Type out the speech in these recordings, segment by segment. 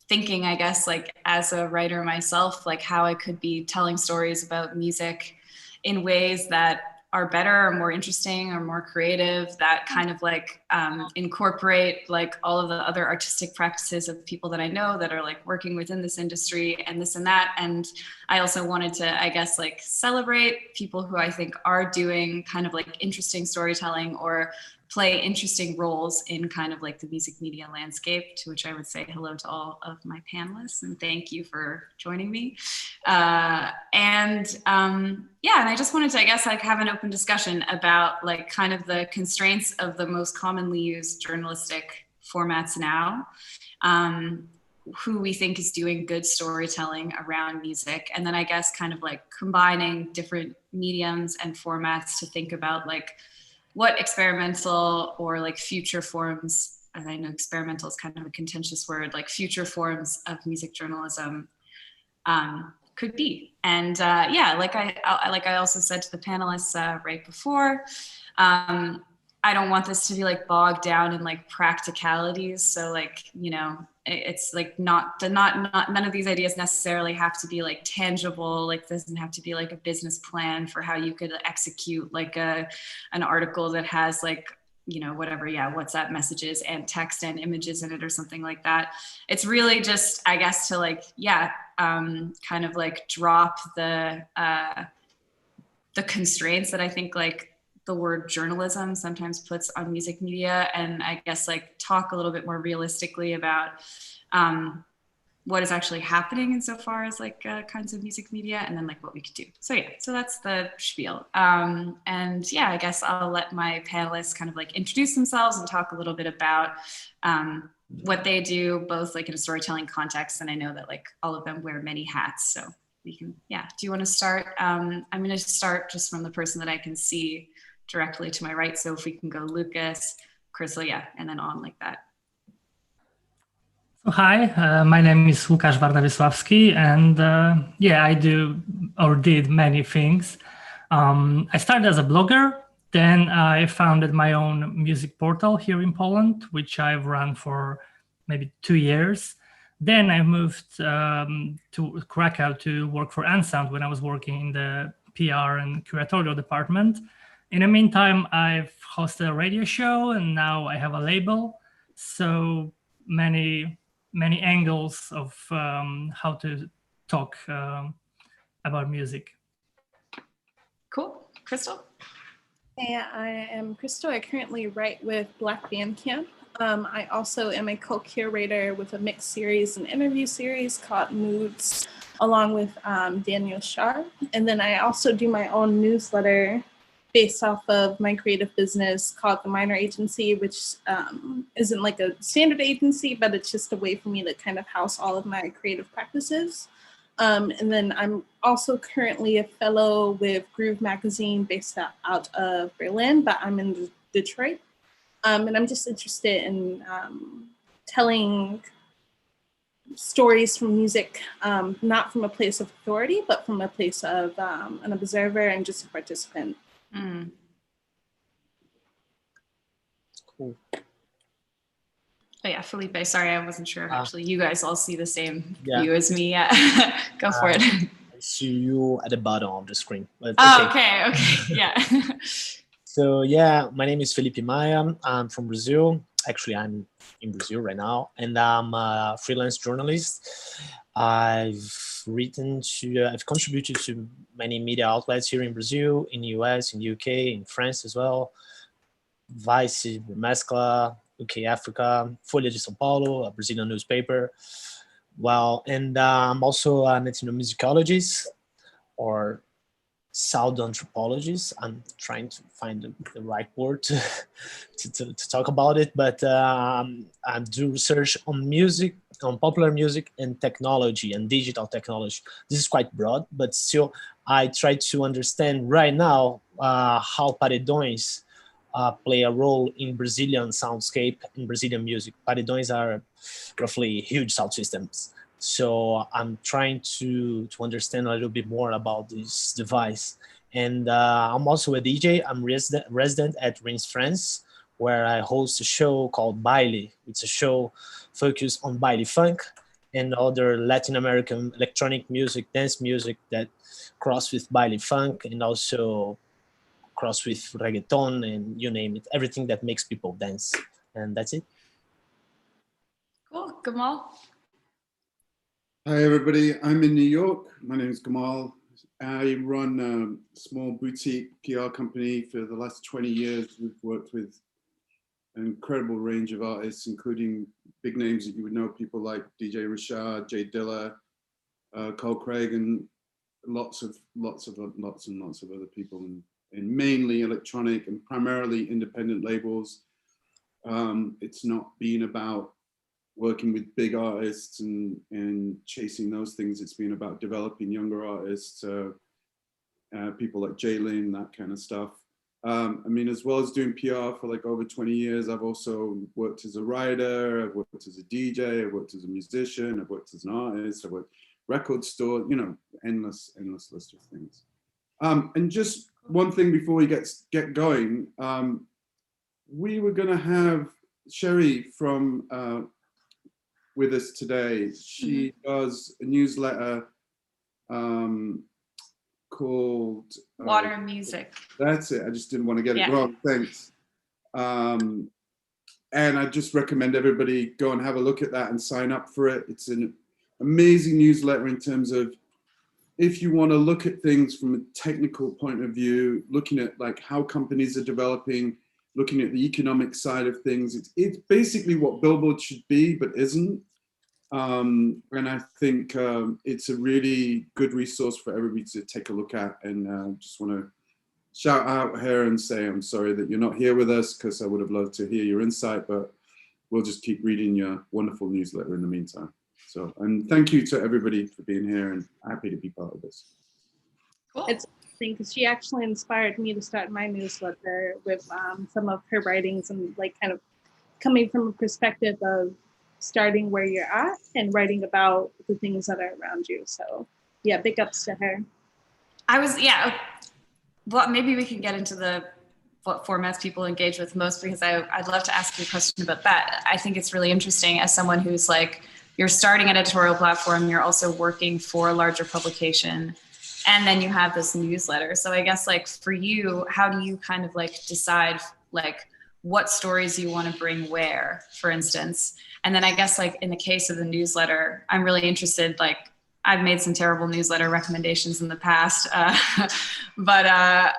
thinking, I guess, like as a writer myself, like how I could be telling stories about music in ways that are better or more interesting or more creative, that kind of like incorporate like all of the other artistic practices of people that I know that are like working within this industry and this and that. And I also wanted to, I guess, like celebrate people who I think are doing kind of like interesting storytelling or play interesting roles in kind of like the music media landscape, to which I would say hello to all of my panelists and thank you for joining me. Yeah, and I just wanted to, I guess, like have an open discussion about like kind of the constraints of the most commonly used journalistic formats now, who we think is doing good storytelling around music, and then I guess kind of like combining different mediums and formats to think about like what experimental or like future forms, and I know experimental is kind of a contentious word, like future forms of music journalism could be. And like I also said to the panelists right before, I don't want this to be like bogged down in like practicalities. So like, you know, it's like none of these ideas necessarily have to be like tangible. Like doesn't have to be like a business plan for how you could execute like an article that has like, you know, whatever, WhatsApp messages and text and images in it or something like that. It's really just, I guess, to like, kind of like drop the constraints that I think like the word journalism sometimes puts on music media, and I guess like talk a little bit more realistically about what is actually happening insofar as like kinds of music media, and then like what we could do. So so that's the spiel. And I guess I'll let my panelists kind of like introduce themselves and talk a little bit about what they do, both like in a storytelling context, and I know that like all of them wear many hats, so we can, do you want to start? I'm going to start just from the person that I can see directly to my right, so if we can go Łukasz, Crystal, and then on like that. So hi, my name is Łukasz Warna-Wiesławski, and I do or did many things. I started as a blogger, then I founded my own music portal here in Poland, which I've run for maybe 2 years. Then I moved to Krakow to work for Unsound when I was working in the PR and curatorial department. In the meantime, I've hosted a radio show, and now I have a label. So many angles of how to talk about music. Cool. Crystal? Hey, I am Crystal. I currently write with Black Bandcamp. I also am a co-curator with a mixed series and interview series called Moods, along with Daniel Shar. And then I also do my own newsletter based off of my creative business called the Mioner Agency, which isn't like a standard agency, but it's just a way for me to kind of house all of my creative practices. And then I'm also currently a fellow with Groove Magazine based out of Berlin, but I'm in Detroit. And I'm just interested in telling stories from music, not from a place of authority, but from a place of an observer and just a participant. Mm. Cool. Oh yeah, Felipe, sorry, I wasn't sure if actually you guys all see the same Yeah. view as me. Go for it. I see you at the bottom of the screen. But okay, yeah. So yeah, my name is Felipe Maia. I'm from Brazil. Actually, I'm in Brazil right now, and I'm a freelance journalist. I've contributed to many media outlets here in Brazil, in the US, in the UK, in France as well. Vice, Mescla, UK Africa, Folha de São Paulo, a Brazilian newspaper. Well, and I'm also an ethnomusicologist or sound anthropologist. I'm trying to find the right word to talk about it, but I do research on music, on popular music and technology and digital technology. This is quite broad, but still I try to understand right now how paredões play a role in Brazilian soundscape, in Brazilian music. Paredões are roughly huge sound systems. So I'm trying to understand a little bit more about this device. And I'm also a DJ. I'm resident at Reims, France, where I host a show called Baile. It's a show focused on baile funk. and other Latin American electronic music, dance music that cross with baile funk and also cross with reggaeton and you name it, everything that makes people dance. And that's it. Cool. Gamall? Hi, everybody. I'm in New York. My name is Gamall. I run a small boutique PR company. For the last 20 years, we've worked with an incredible range of artists, including big names that you would know, people like DJ Rashad, Jay Dilla, Cole Craig, and lots and lots of other people, and mainly electronic and primarily independent labels. It's not been about working with big artists and chasing those things. It's been about developing younger artists, people like Jalen, that kind of stuff. I mean, as well as doing PR for like over 20 years, I've also worked as a writer, I've worked as a DJ, I've worked as a musician, I've worked as an artist, I've worked record store, you know, endless list of things. And just one thing before we get going, we were gonna have Sherry from with us today. She does a newsletter called Water and Music. That's it. I just didn't want to get it wrong. Thanks. And I just recommend everybody go and have a look at that and sign up for it. It's an amazing newsletter in terms of if you want to look at things from a technical point of view, looking at like how companies are developing, looking at the economic side of things. It's basically what Billboard should be, but isn't. And I think it's a really good resource for everybody to take a look at. And just want to shout out here and say, I'm sorry that you're not here with us, because I would have loved to hear your insight, but we'll just keep reading your wonderful newsletter in the meantime. So, and thank you to everybody for being here, and happy to be part of this. Cool. It's interesting because she actually inspired me to start my newsletter with some of her writings, and like kind of coming from a perspective of starting where you're at and writing about the things that are around you. So yeah, big ups to her. Well, maybe we can get into what formats people engage with most, because I'd love to ask you a question about that. I think it's really interesting as someone who's like, you're starting an editorial platform, you're also working for a larger publication, and then you have this newsletter. So I guess like for you, how do you kind of like decide like what stories you want to bring where, for instance? And then I guess like in the case of the newsletter, I'm really interested, like I've made some terrible newsletter recommendations in the past, but I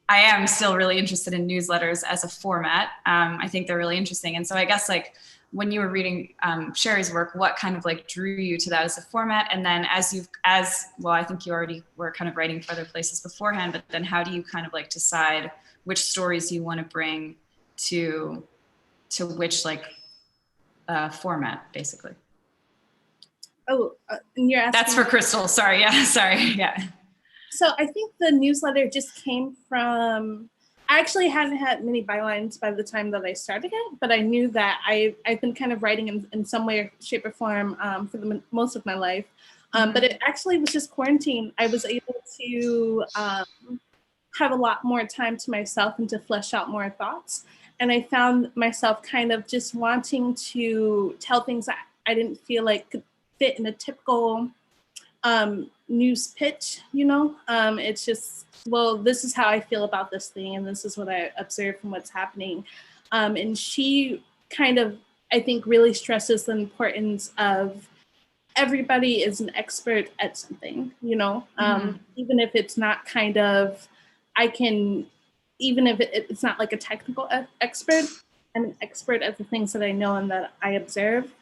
am still really interested in newsletters as a format. I think they're really interesting. And so I guess like when you were reading Sherry's work, what kind of like drew you to that as a format? And then as well, I think you already were kind of writing for other places beforehand, but then how do you kind of like decide which stories you want to bring to which like format, basically? Oh, and you're asking— That's for Crystal, sorry, yeah. So I think the newsletter just came from, I actually hadn't had many bylines by the time that I started it, but I knew that I've been kind of writing in some way, shape, or form for most of my life. But it actually was just quarantine. I was able to have a lot more time to myself and to flesh out more thoughts. And I found myself kind of just wanting to tell things that I didn't feel like could fit in a typical news pitch, you know? It's just, well, this is how I feel about this thing, and this is what I observe from what's happening. And she kind of, I think, really stresses the importance of everybody is an expert at something, you know? Even if it's not kind of, even if it's not like a technical expert, I'm an expert at the things that I know and that I observe.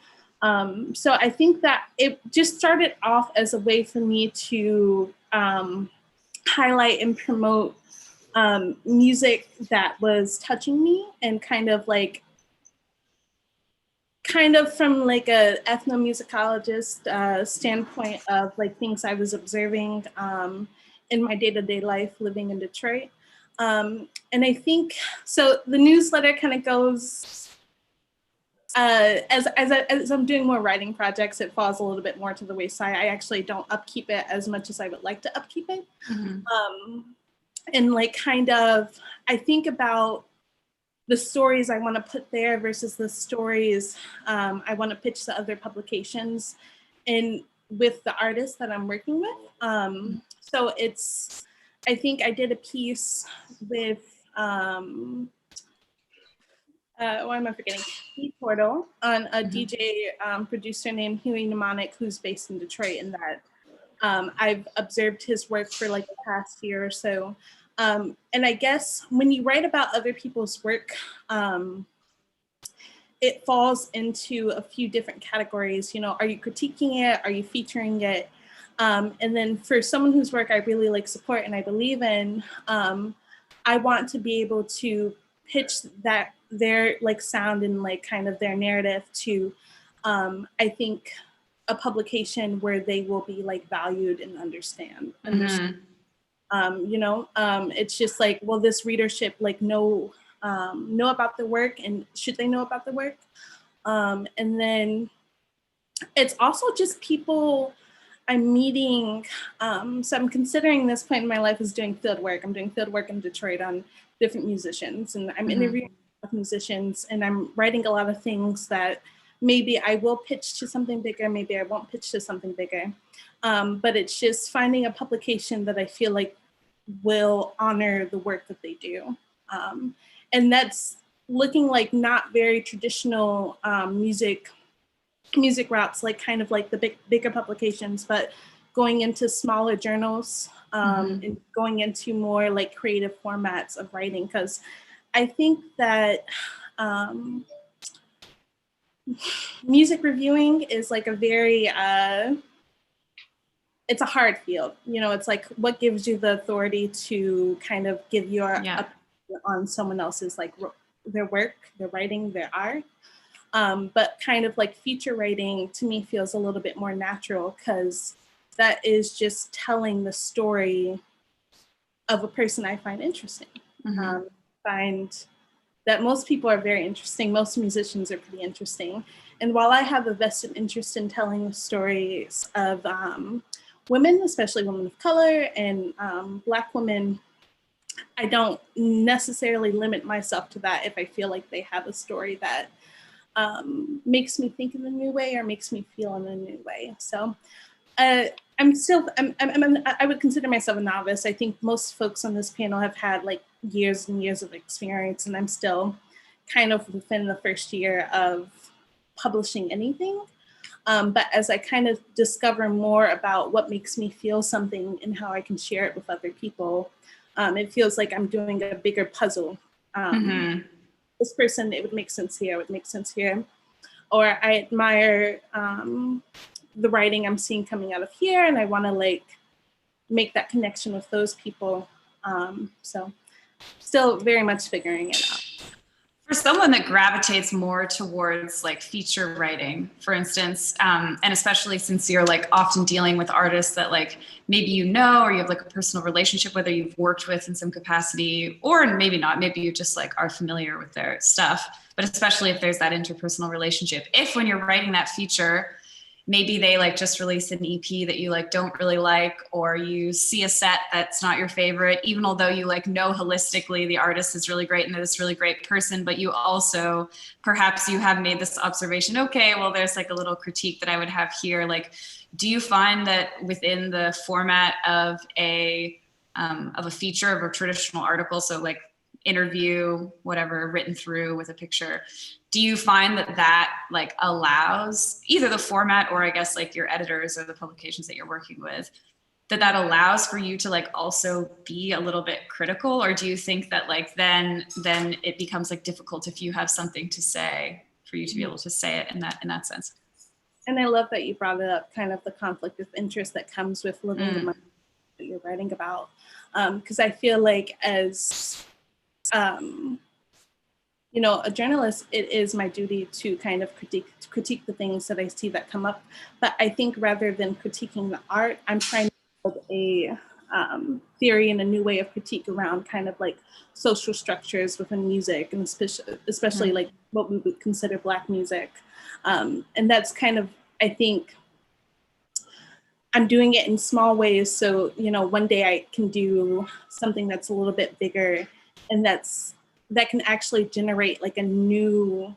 So I think that it just started off as a way for me to highlight and promote music that was touching me, and kind of from like a ethnomusicologist standpoint of like things I was observing in my day-to-day life living in Detroit. And I think, so the newsletter kind of goes, as I'm doing more writing projects, it falls a little bit more to the wayside. I actually don't upkeep it as much as I would like to upkeep it. And like kind of, I think about the stories I want to put there versus the stories I want to pitch to other publications. and with the artists that I'm working with. So I think I did a piece with, why am I forgetting? Portal on a DJ producer named Huey Mnemonic, who's based in Detroit, and that I've observed his work for like the past year or so. And I guess when you write about other people's work, it falls into a few different categories. You know, are you critiquing it? Are you featuring it? And then for someone whose work I really like support and I believe in, I want to be able to pitch that their like sound and like kind of their narrative to, I think, a publication where they will be like valued and understand. You know, it's just like, will this readership like know about the work, and should they know about the work? And then it's also just people I'm meeting. So I'm considering this point in my life as doing field work. I'm doing field work in Detroit on different musicians, and I'm interviewing with musicians, and I'm writing a lot of things that maybe I will pitch to something bigger, maybe I won't pitch to something bigger. But it's just finding a publication that I feel like will honor the work that they do. And that's looking like not very traditional music routes, like kind of like the bigger publications, but going into smaller journals and going into more like creative formats of writing. Because I think that music reviewing is like a very, it's a hard field. You know, it's like what gives you the authority to kind of give your opinion on someone else's like their work, their writing, their art. But kind of like feature writing to me feels a little bit more natural, because that is just telling the story of a person I find interesting. Find that most people are very interesting. Most musicians are pretty interesting. And while I have a vested interest in telling the stories of women, especially women of color and Black women, I don't necessarily limit myself to that if I feel like they have a story that makes me think in a new way or makes me feel in a new way. So I would consider myself a novice. I think most folks on this panel have had like years and years of experience, and I'm still kind of within the first year of publishing anything. But as I kind of discover more about what makes me feel something and how I can share it with other people, it feels like I'm doing a bigger puzzle. This person, it would make sense here, it would make sense here. Or I admire the writing I'm seeing coming out of here, and I want to like make that connection with those people. So still very much figuring it out. For someone that gravitates more towards like feature writing, for instance, and especially since you're like often dealing with artists that like maybe you know, or you have like a personal relationship, whether you've worked with in some capacity, or maybe not, maybe you just like are familiar with their stuff, but especially if there's that interpersonal relationship. If when you're writing that feature, maybe they like just released an EP that you like don't really like, or you see a set that's not your favorite, even although you like know holistically the artist is really great and they're this really great person, but you also, perhaps you have made this observation, okay, well, there's like a little critique that I would have here. Like, do you find that within the format of a feature, of a traditional article, so like interview, whatever, written through with a picture, do you find that that like allows either the format, or I guess like your editors or the publications that you're working with, that allows for you to like also be a little bit critical? Or do you think that like then it becomes like difficult if you have something to say, for you to be able to say it in that sense? And I love that you brought it up, kind of the conflict of interest that comes with living the life that you're writing about. Because I feel like as you know, a journalist, it is my duty to kind of critique the things that I see that come up. But I think rather than critiquing the art, I'm trying to build a theory and a new way of critique around kind of like social structures within music, and especially like what we would consider Black music. And that's kind of, I think, I'm doing it in small ways. So, you know, one day I can do something that's a little bit bigger, and that can actually generate like a new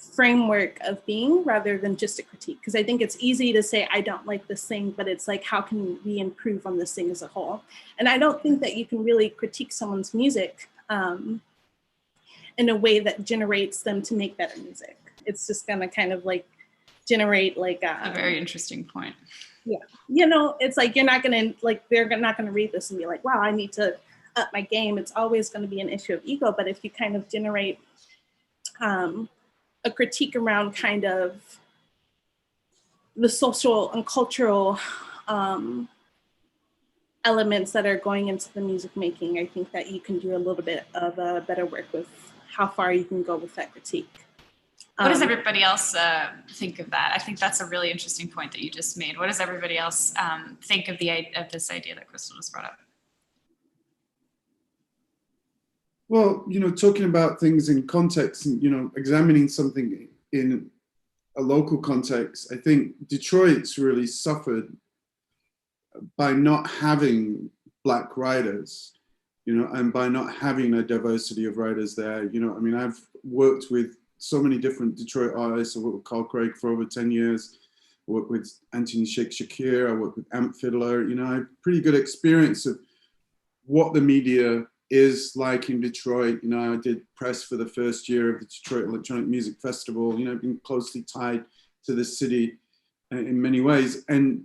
framework of being rather than just a critique. Because I think it's easy to say, I don't like this thing, but it's like, how can we improve on this thing as a whole? And I don't think that you can really critique someone's music in a way that generates them to make better music. It's just gonna kind of like generate like a very interesting point. Yeah, you know, it's like you're not gonna like, they're not gonna read this and be like, wow, I need to up my game. It's always gonna be an issue of ego. But if you kind of generate a critique around kind of the social and cultural elements that are going into the music making, I think that you can do a little bit of a better work with how far you can go with that critique. What does everybody else think of that? I think that's a really interesting point that you just made. What does everybody else think of this idea that Crystal just brought up? Well, you know, talking about things in context and, you know, examining something in a local context, I think Detroit's really suffered by not having Black writers, you know, and by not having a diversity of writers there. You know, I mean, I've worked with so many different Detroit artists. I worked with Carl Craig for over 10 years. I worked with Anthony Sheikh Shakir. I worked with Amp Fiddler. You know, I have pretty good experience of what the media is like in Detroit. You know, I did press for the first year of the Detroit Electronic Music Festival. You know, I've been closely tied to the city in many ways. And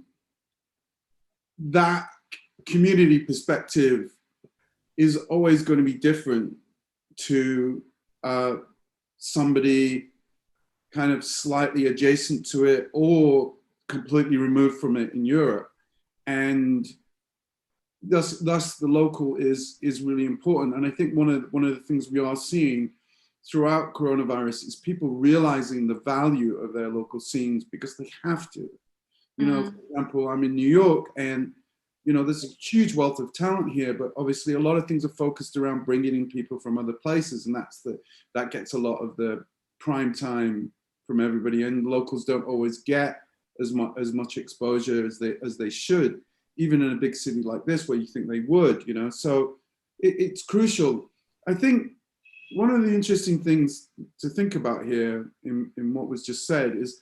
that community perspective is always going to be different to somebody kind of slightly adjacent to it or completely removed from it in Europe. And thus the local is really important. And I think one of the things we are seeing throughout coronavirus is people realizing the value of their local scenes because they have to. You know, for example, I'm in New York and, you know, there's a huge wealth of talent here, but obviously a lot of things are focused around bringing in people from other places. And that gets a lot of the prime time from everybody. And locals don't always get as much exposure as they should, even in a big city like this where you think they would, you know. So it's crucial. I think one of the interesting things to think about here in what was just said is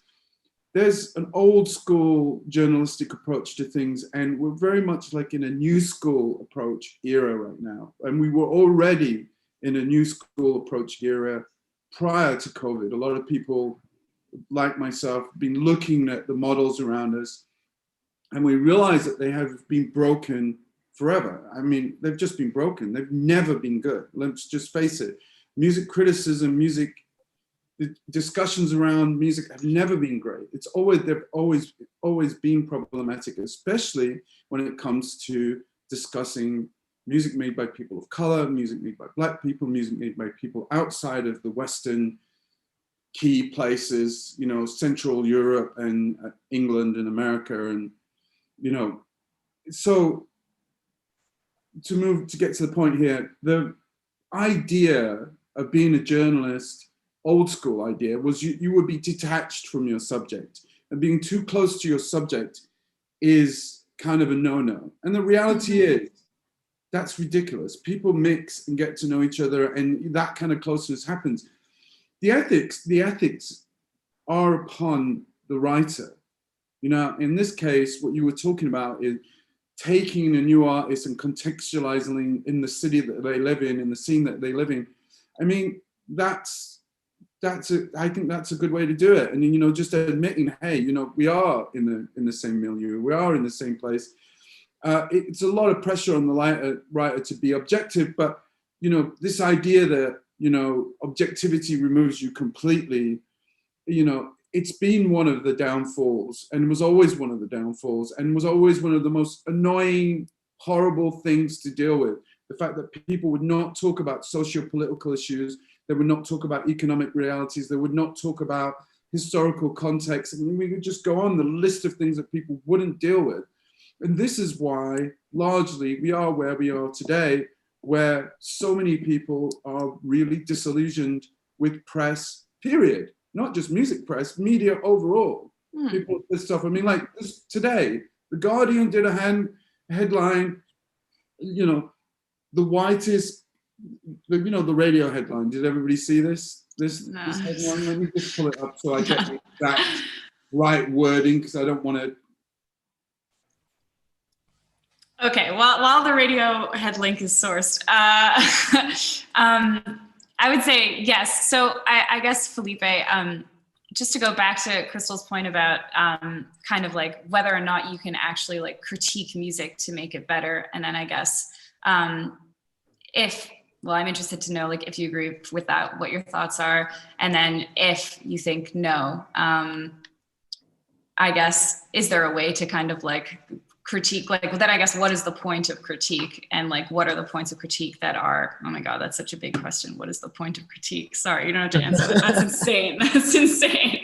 there's an old school journalistic approach to things, and we're very much like in a new school approach era right now. And we were already in a new school approach era prior to COVID. A lot of people like myself have been looking at the models around us, and we realize that they have been broken forever. I mean, they've just been broken. They've never been good. Let's just face it. Music criticism, the discussions around music have never been great. They've always been problematic, especially when it comes to discussing music made by people of color, music made by Black people, music made by people outside of the Western key places, you know, Central Europe and England and America. And, you know, so to get to the point here, the idea of being a journalist, old school idea, was you would be detached from your subject, and being too close to your subject is kind of a no-no. And the reality is that's ridiculous. People mix and get to know each other, and that kind of closeness happens. The ethics are upon the writer. You know, in this case, what you were talking about is taking a new artist and contextualizing in the city that they live in the scene that they live in. I mean, I think that's a good way to do it. And, you know, just admitting, hey, you know, we are in the same milieu, we are in the same place. It's a lot of pressure on the writer to be objective, but, you know, this idea that, you know, objectivity removes you completely, you know, it's been one of the downfalls, and was always one of the downfalls, and was always one of the most annoying, horrible things to deal with. The fact that people would not talk about socio-political issues, they would not talk about economic realities, they would not talk about historical context. I mean, we could just go on the list of things that people wouldn't deal with. And this is why, largely, we are where we are today, where so many people are really disillusioned with press, period. Not just music press, media overall. People this stuff. I mean, like today, The Guardian did a headline, you know, the whitest, you know, the radio headline. Did everybody see this? this headline. Let me just pull it up so I get the exact right wording, because I don't want to. Okay, while the Radiohead link is sourced, I would say yes. So I guess, Felipe, just to go back to Crystal's point about kind of like whether or not you can actually like critique music to make it better. And then I guess I'm interested to know like if you agree with that, what your thoughts are. And then if you think no, I guess, is there a way to kind of like critique, like then I guess what is the point of critique, and like what are the points of critique that are, oh my god, that's such a big question, what is the point of critique? Sorry, you don't have to answer that. That's insane. That's insane.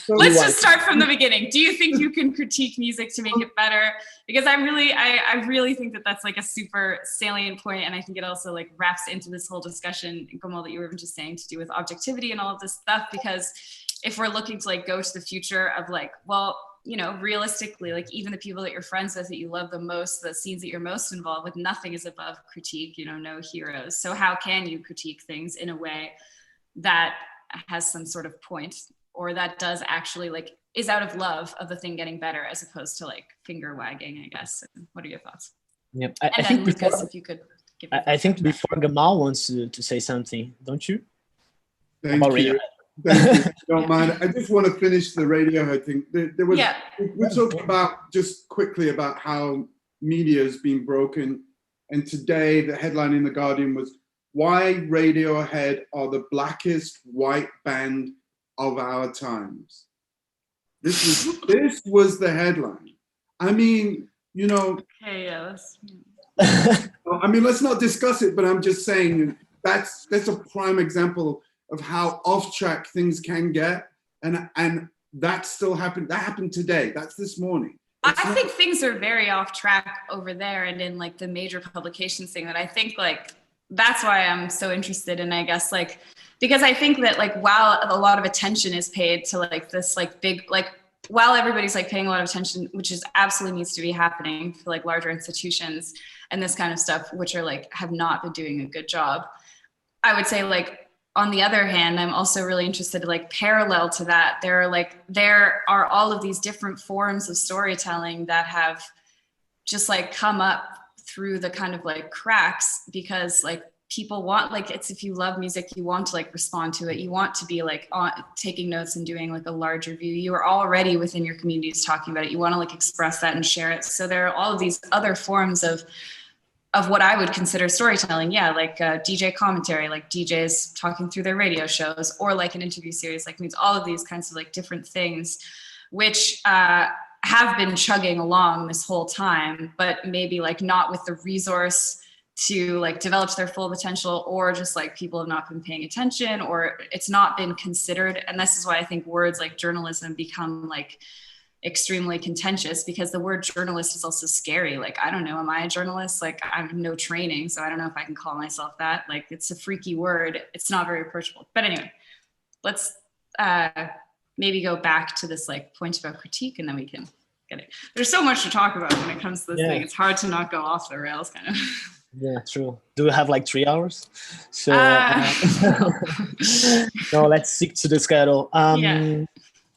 Let's just start from the beginning. Do you think you can critique music to make it better? Because I really think that that's like a super salient point, and I think it also like wraps into this whole discussion, Gamall, that you were just saying, to do with objectivity and all of this stuff. Because if we're looking to like go to the future of like, well, you know, realistically, like even the people that you're friends with, that you love the most, the scenes that you're most involved with, nothing is above critique, you know, no heroes. So how can you critique things in a way that has some sort of point, or that does actually like is out of love of the thing getting better, as opposed to like finger wagging, I guess? What are your thoughts? Yeah, I think Lucas, if you could give I think before Gamall wants to say something, don't you? Thank you. Thank you. Don't mind. I just want to finish the Radiohead thing. There was, we're talking about just quickly about how media has been broken. And today the headline in The Guardian was, "Why Radiohead are the blackest white band of our times." This was the headline. I mean, you know, okay, I mean, let's not discuss it, but I'm just saying that's a prime example of how off track things can get, and that still happened. That happened today. That's this morning. I think things are very off track over there, and in like the major publications thing, that I think like that's why I'm so interested in, I guess, like, because I think that like while a lot of attention is paid to like this like big, like while everybody's like paying a lot of attention, which is absolutely needs to be happening for like larger institutions and this kind of stuff, which are like have not been doing a good job, I would say like, on the other hand, I'm also really interested, like parallel to that, there are all of these different forms of storytelling that have just like come up through the kind of like cracks, because like people want, like, it's, if you love music, you want to like respond to it. You want to be like taking notes and doing like a larger view. You are already within your communities talking about it. You want to like express that and share it. So there are all of these other forms of what I would consider storytelling. Yeah, like DJ commentary, like DJs talking through their radio shows, or like an interview series, like means all of these kinds of like different things, which have been chugging along this whole time, but maybe like not with the resource to like develop to their full potential, or just like people have not been paying attention, or it's not been considered. And this is why I think words like journalism become like extremely contentious, because the word journalist is also scary. Like, I don't know, am I a journalist? Like, I have no training, so I don't know if I can call myself that. Like, it's a freaky word. It's not very approachable. But anyway, let's maybe go back to this like point about critique, and then we can get it. There's so much to talk about when it comes to this thing. It's hard to not go off the rails, kind of. Yeah, true. Do we have like 3 hours? So no, let's stick to the schedule.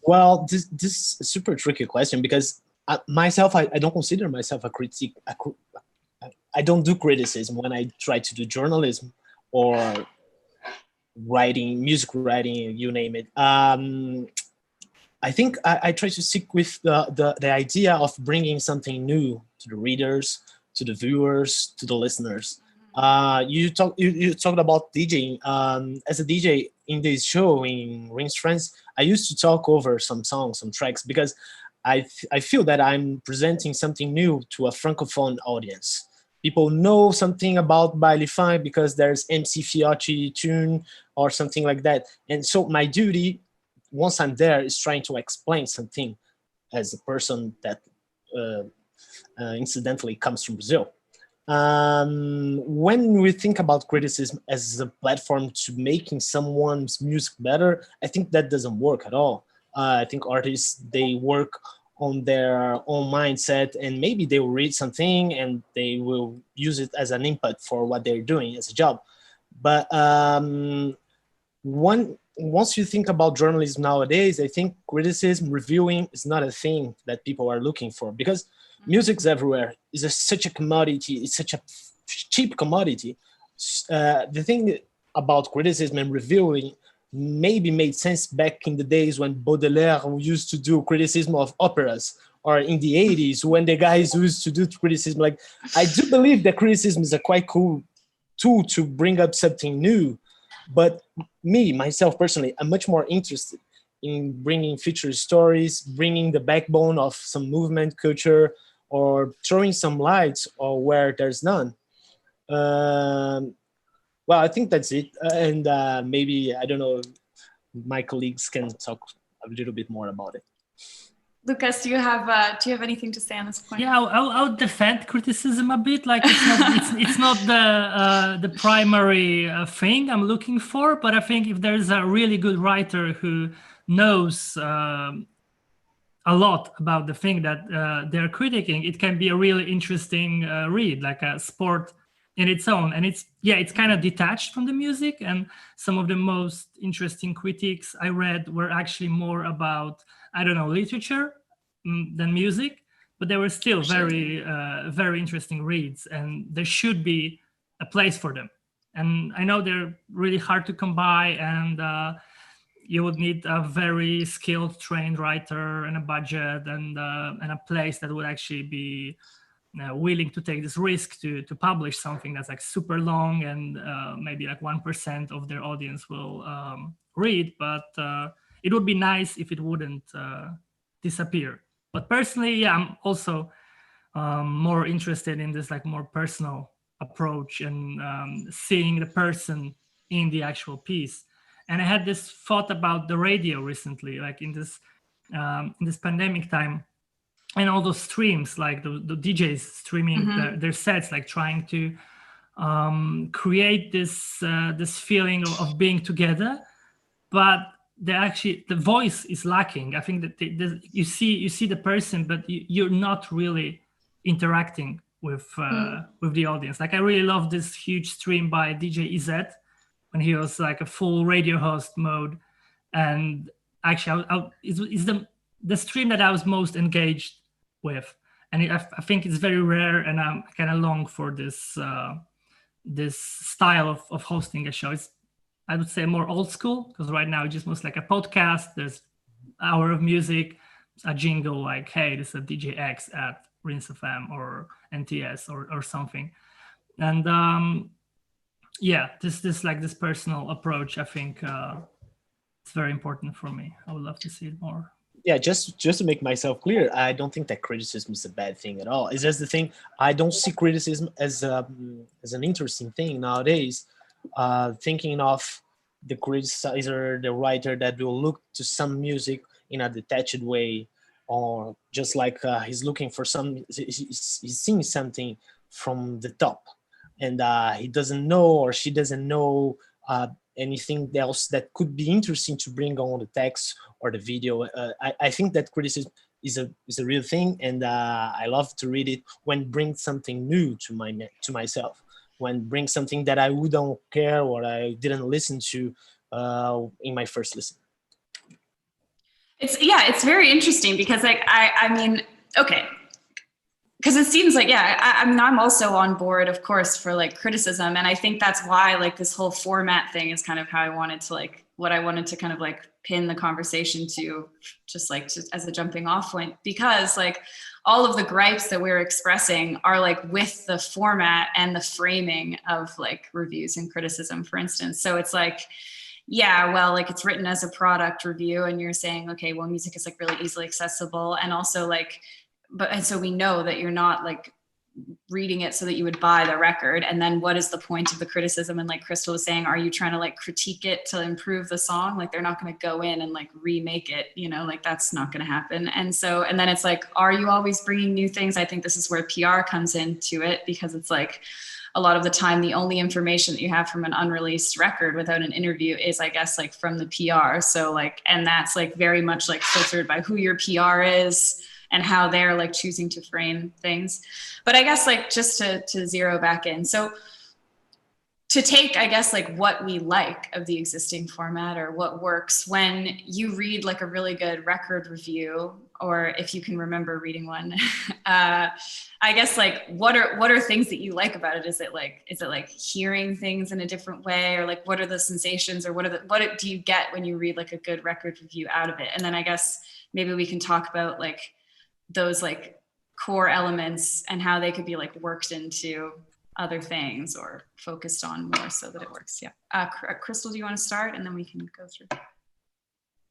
Well, this is a super tricky question, because myself, I don't consider myself a critic. I don't do criticism when I try to do journalism or writing, music writing, you name it. I think I try to stick with the idea of bringing something new to the readers, to the viewers, to the listeners. You talked about DJing. As a DJ in this show in Rings Friends, I used to talk over some songs, some tracks, because I feel that I'm presenting something new to a francophone audience. People know something about Baile Funk because there's MC Fiotti tune or something like that. And so my duty, once I'm there, is trying to explain something as a person that incidentally comes from Brazil. When we think about criticism as a platform to making someone's music better, I think that doesn't work at all. I think artists, they work on their own mindset, and maybe they will read something and they will use it as an input for what they're doing as a job. But once you think about journalism nowadays, I think criticism, reviewing is not a thing that people are looking for, because music's everywhere. It's such a commodity. It's such a cheap commodity. The thing about criticism and reviewing maybe made sense back in the days when Baudelaire used to do criticism of operas, or in the 80s when the guys used to do criticism. Like, I do believe that criticism is a quite cool tool to bring up something new. But myself personally, I'm much more interested in bringing feature stories, bringing the backbone of some movement culture, or throwing some lights or where there's none. Well, I think that's it. And maybe, I don't know, my colleagues can talk a little bit more about it. Łukasz, do you have anything to say on this point? Yeah, I'll defend criticism a bit. Like, it's not the primary thing I'm looking for, but I think if there's a really good writer who knows a lot about the thing that they're critiquing, it can be a really interesting read, like a sport in its own. And it's kind of detached from the music. And some of the most interesting critiques I read were actually more about, I don't know, literature than music, but they were still very, very interesting reads, and there should be a place for them. And I know they're really hard to come by, and you would need a very skilled, trained writer and a budget and a place that would actually be willing to take this risk to publish something that's like super long and maybe like 1% of their audience will read. But it would be nice if it wouldn't disappear. But personally, yeah, I'm also more interested in this like more personal approach and seeing the person in the actual piece. And I had this thought about the radio recently, like in this pandemic time, and all those streams, like the DJs streaming their sets, like trying to create this feeling of being together, but the voice is lacking. I think that you see the person, but you're not really interacting with the audience. Like, I really love this huge stream by DJ EZ when he was like a full radio host mode, and actually it's the stream that I was most engaged with, and I think it's very rare, and I'm kind of long for this style of hosting a show. It's, I would say, more old school, because right now it's just most like a podcast. There's an hour of music, a jingle like, hey, this is a DJ X at Rinse FM or NTS or something. And this personal approach, I think it's very important for me. I would love to see it more. Yeah, just to make myself clear, I don't think that criticism is a bad thing at all. It's just the thing, I don't see criticism as an interesting thing nowadays. Thinking of the criticizer, the writer that will look to some music in a detached way, or just like he's looking for he's seeing something from the top, and he doesn't know, or she doesn't know anything else that could be interesting to bring on the text or the video. I think that criticism is a real thing, and I love to read it when it brings something new to myself. When it brings something that I wouldn't care or I didn't listen to in my first listen. It's very interesting because like I mean, okay, because it seems like, I mean, I'm also on board, of course, for like criticism, and I think that's why like this whole format thing is kind of how I wanted to like what I wanted to kind of like pin the conversation to, just as a jumping off point, because like all of the gripes that we're expressing are like with the format and the framing of like reviews and criticism, for instance. So it's like, yeah, well, like it's written as a product review, and you're saying, okay, well, music is like really easily accessible, and also like, and so we know that you're not like reading it so that you would buy the record. And then what is the point of the criticism? And like Crystal was saying, are you trying to like critique it to improve the song? Like they're not going to go in and like remake it, you know, like that's not going to happen. And then it's like, are you always bringing new things? I think this is where PR comes into it, because it's like a lot of the time, the only information that you have from an unreleased record without an interview is, I guess, like from the PR. So like, and that's like very much like filtered by who your PR is and how they're like choosing to frame things. But I guess like just to zero back in. So to take, I guess, like what we like of the existing format or what works when you read like a really good record review, or if you can remember reading one, I guess like what are things that you like about it? Is it like hearing things in a different way, or like what are the sensations, or what do you get when you read like a good record review out of it? And then I guess maybe we can talk about like those like core elements and how they could be like worked into other things or focused on more so that it works. Yeah. Crystal, do you want to start, and then we can go through?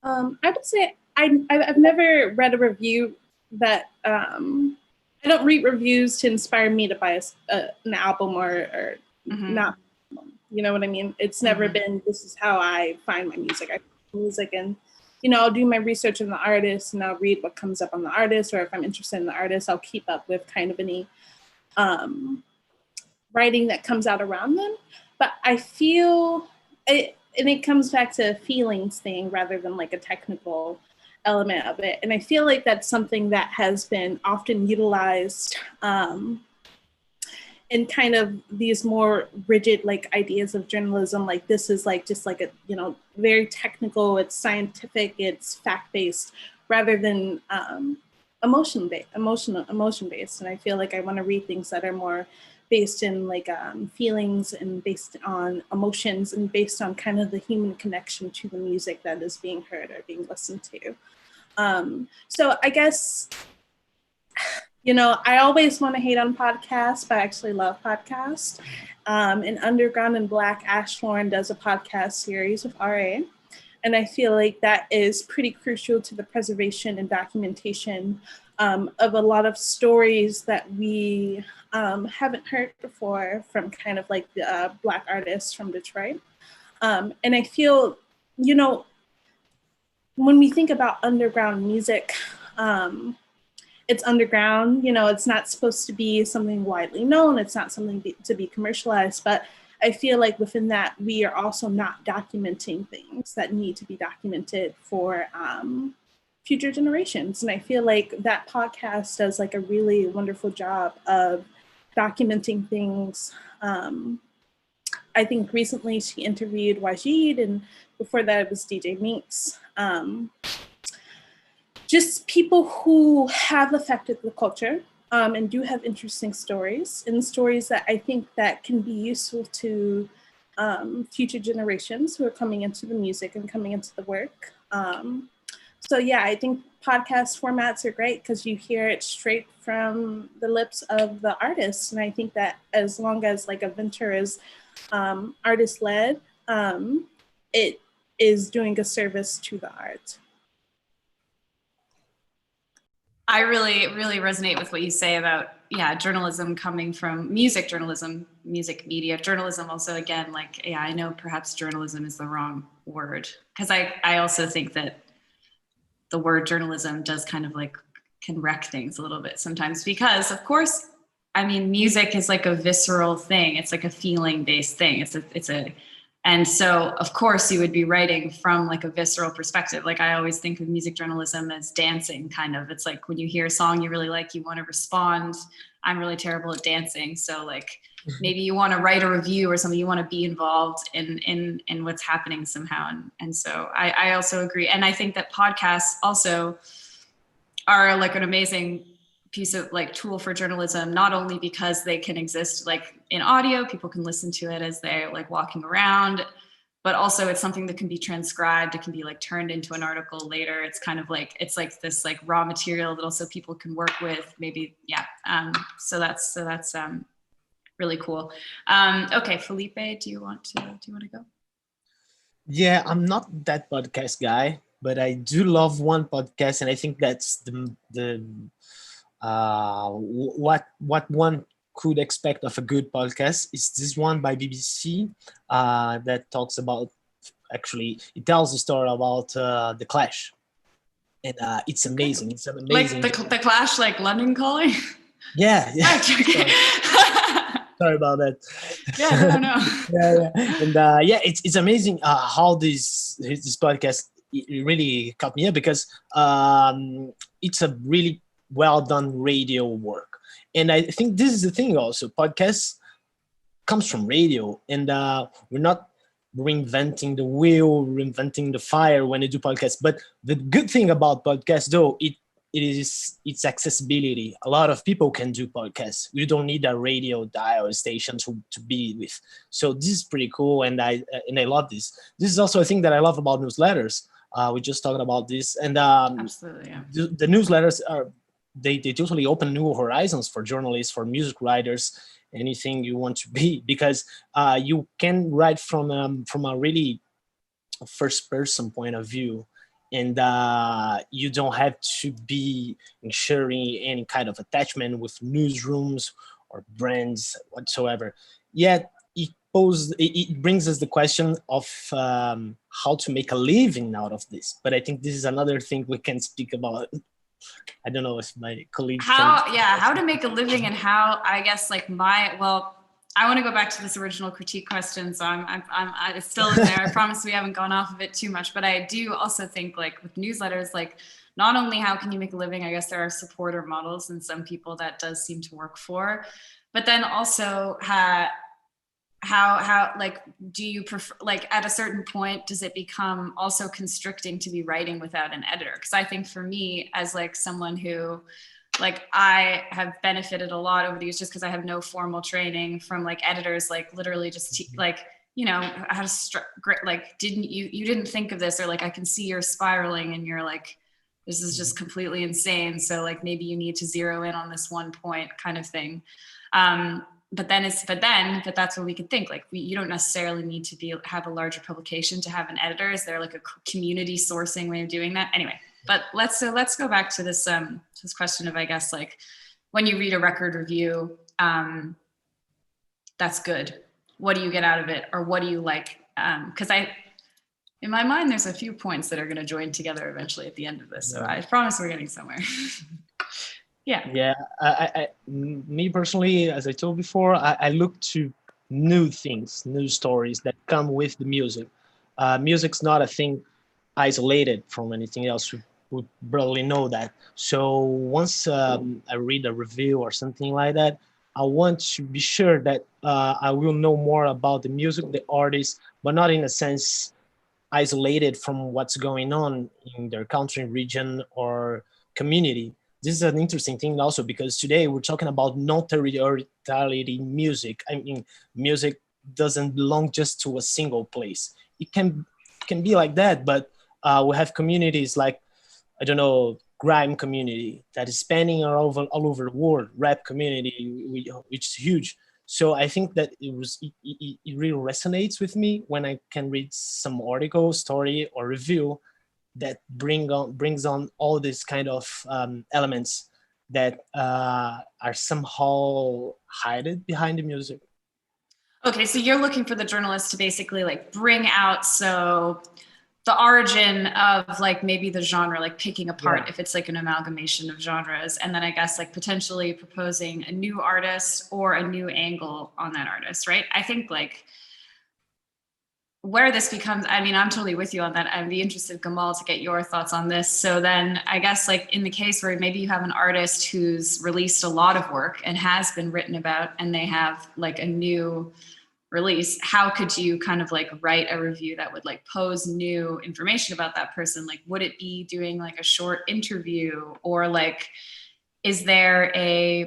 I would say I've never read a review that I don't read reviews to inspire me to buy an album or not. You know what I mean? It's never been, this is how I find my music. I find music, and I'll do my research on the artist, and I'll read what comes up on the artist, or if I'm interested in the artist, I'll keep up with kind of any writing that comes out around them. But I feel it, and it comes back to a feelings thing rather than like a technical element of it. And I feel like that's something that has been often utilized in kind of these more rigid like ideas of journalism. Like this is like just like a, very technical, it's scientific, it's fact-based, rather than emotion-based. And I feel like I want to read things that are more based in like feelings, and based on emotions, and based on kind of the human connection to the music that is being heard or being listened to. So I guess, I always want to hate on podcasts, but I actually love podcasts. And Underground and Black Ashthorn does a podcast series with RA. And I feel like that is pretty crucial to the preservation and documentation of a lot of stories that we haven't heard before from kind of like the Black artists from Detroit. And I feel, when we think about underground music, it's underground, it's not supposed to be something widely known. It's not something to be commercialized, but I feel like within that, we are also not documenting things that need to be documented for future generations. And I feel like that podcast does like a really wonderful job of documenting things. I think recently she interviewed Wajid, and before that it was DJ Minx. Just people who have affected the culture and do have interesting stories, and stories that I think that can be useful to future generations who are coming into the music and coming into the work. So yeah, I think podcast formats are great because you hear it straight from the lips of the artist. And I think that as long as like a venture is artist-led, it is doing a service to the art. I really, really resonate with what you say about, journalism coming from music journalism, music media journalism. Also, again, like, I know perhaps journalism is the wrong word, because I also think that the word journalism does kind of like can wreck things a little bit sometimes, because of course, music is like a visceral thing. It's like a feeling based thing. And so of course you would be writing from like a visceral perspective. Like I always think of music journalism as dancing kind of. It's like when you hear a song you really like, you want to respond. I'm really terrible at dancing. So like maybe you want to write a review or something, you want to be involved in what's happening somehow. And so I also agree. And I think that podcasts also are like an amazing piece of like tool for journalism, not only because they can exist like in audio, people can listen to it as they're like walking around, but also it's something that can be transcribed. It can be like turned into an article later. It's kind of like, it's like this like raw material that also people can work with maybe. So that's really cool. Okay, Felipe, do you want to go? Yeah, I'm not that podcast guy, but I do love one podcast, and I think that's what one could expect of a good podcast. Is this one by BBC that talks about, actually it tells a story about the Clash, and it's amazing. It's an amazing, like the Clash, like London Calling. Yeah. Sorry about that. Yeah, no. And it's amazing how this podcast it really caught me up, because it's a really well done radio work. And I think this is the thing also, podcasts comes from radio, and we're not reinventing the wheel, reinventing the fire when you do podcasts. But the good thing about podcasts, though, its accessibility. A lot of people can do podcasts. You don't need a radio dial station to be with. So this is pretty cool, and I love this. This is also a thing that I love about newsletters. We just talked about this, and absolutely, yeah. the newsletters are they totally open new horizons for journalists, for music writers, anything you want to be, because you can write from a really first person point of view, and you don't have to be ensuring any kind of attachment with newsrooms or brands whatsoever. Yet it brings us the question of how to make a living out of this. But I think this is another thing we can speak about. I don't know if my colleague how to make a living, and how, I guess, like I want to go back to this original critique question, so it's still in there. I promise we haven't gone off of it too much, but I do also think, like, with newsletters, like, not only how can you make a living, I guess there are supporter models, and some people that does seem to work for, but then also how like, do you prefer, like, at a certain point, does it become also constricting to be writing without an editor? Because I think for me, as like someone who, like, I have benefited a lot over the years just because I have no formal training from like editors, like literally just like, you know, how to like, you didn't think of this, or like, I can see you're spiraling and you're like, this is just completely insane. So like, maybe you need to zero in on this one point kind of thing. But that's what we could think, like, you don't necessarily need to have a larger publication to have an editor. Is there like a community sourcing way of doing that? Anyway, but let's go back to this this question of, I guess, like, when you read a record review, that's good. What do you get out of it, or what do you like? Because in my mind, there's a few points that are going to join together eventually at the end of this. So I promise we're getting somewhere. Yeah. Me personally, as I told before, I look to new things, new stories that come with the music. Music's not a thing isolated from anything else. We would probably know that. So once I read a review or something like that, I want to be sure that I will know more about the music, the artist, but not in a sense isolated from what's going on in their country, region, or community. This is an interesting thing also, because today we're talking about non-territoriality music. I mean, music doesn't belong just to a single place. It can be like that, but we have communities like, I don't know, grime community that is spanning all over the world, rap community, which is huge. So I think that it really resonates with me when I can read some article, story, or review that brings on all these kind of elements that are somehow hidden behind the music. Okay, so you're looking for the journalist to basically like bring out, so the origin of like maybe the genre, like picking apart if it's like an amalgamation of genres, and then I guess like potentially proposing a new artist or a new angle on that artist, right? I think like where this becomes, I mean, I'm totally with you on that. I'd be interested, Gamall, to get your thoughts on this. So then I guess like in the case where maybe you have an artist who's released a lot of work and has been written about, and they have like a new release, how could you kind of like write a review that would like pose new information about that person? Like, would it be doing like a short interview, or like, is there I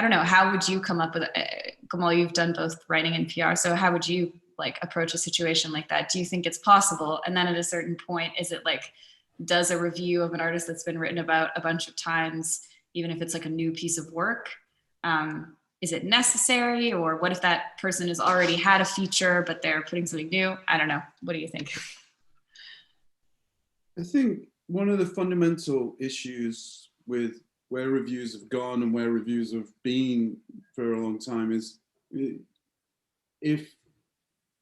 don't know, how would you come up with, Gamall, you've done both writing and PR, so how would you like approach a situation like that? Do you think it's possible? And then at a certain point, is it like, does a review of an artist that's been written about a bunch of times, even if it's like a new piece of work, is it necessary? Or what if that person has already had a feature, but they're putting something new? I don't know. What do you think? I think one of the fundamental issues with where reviews have gone and where reviews have been for a long time is, if,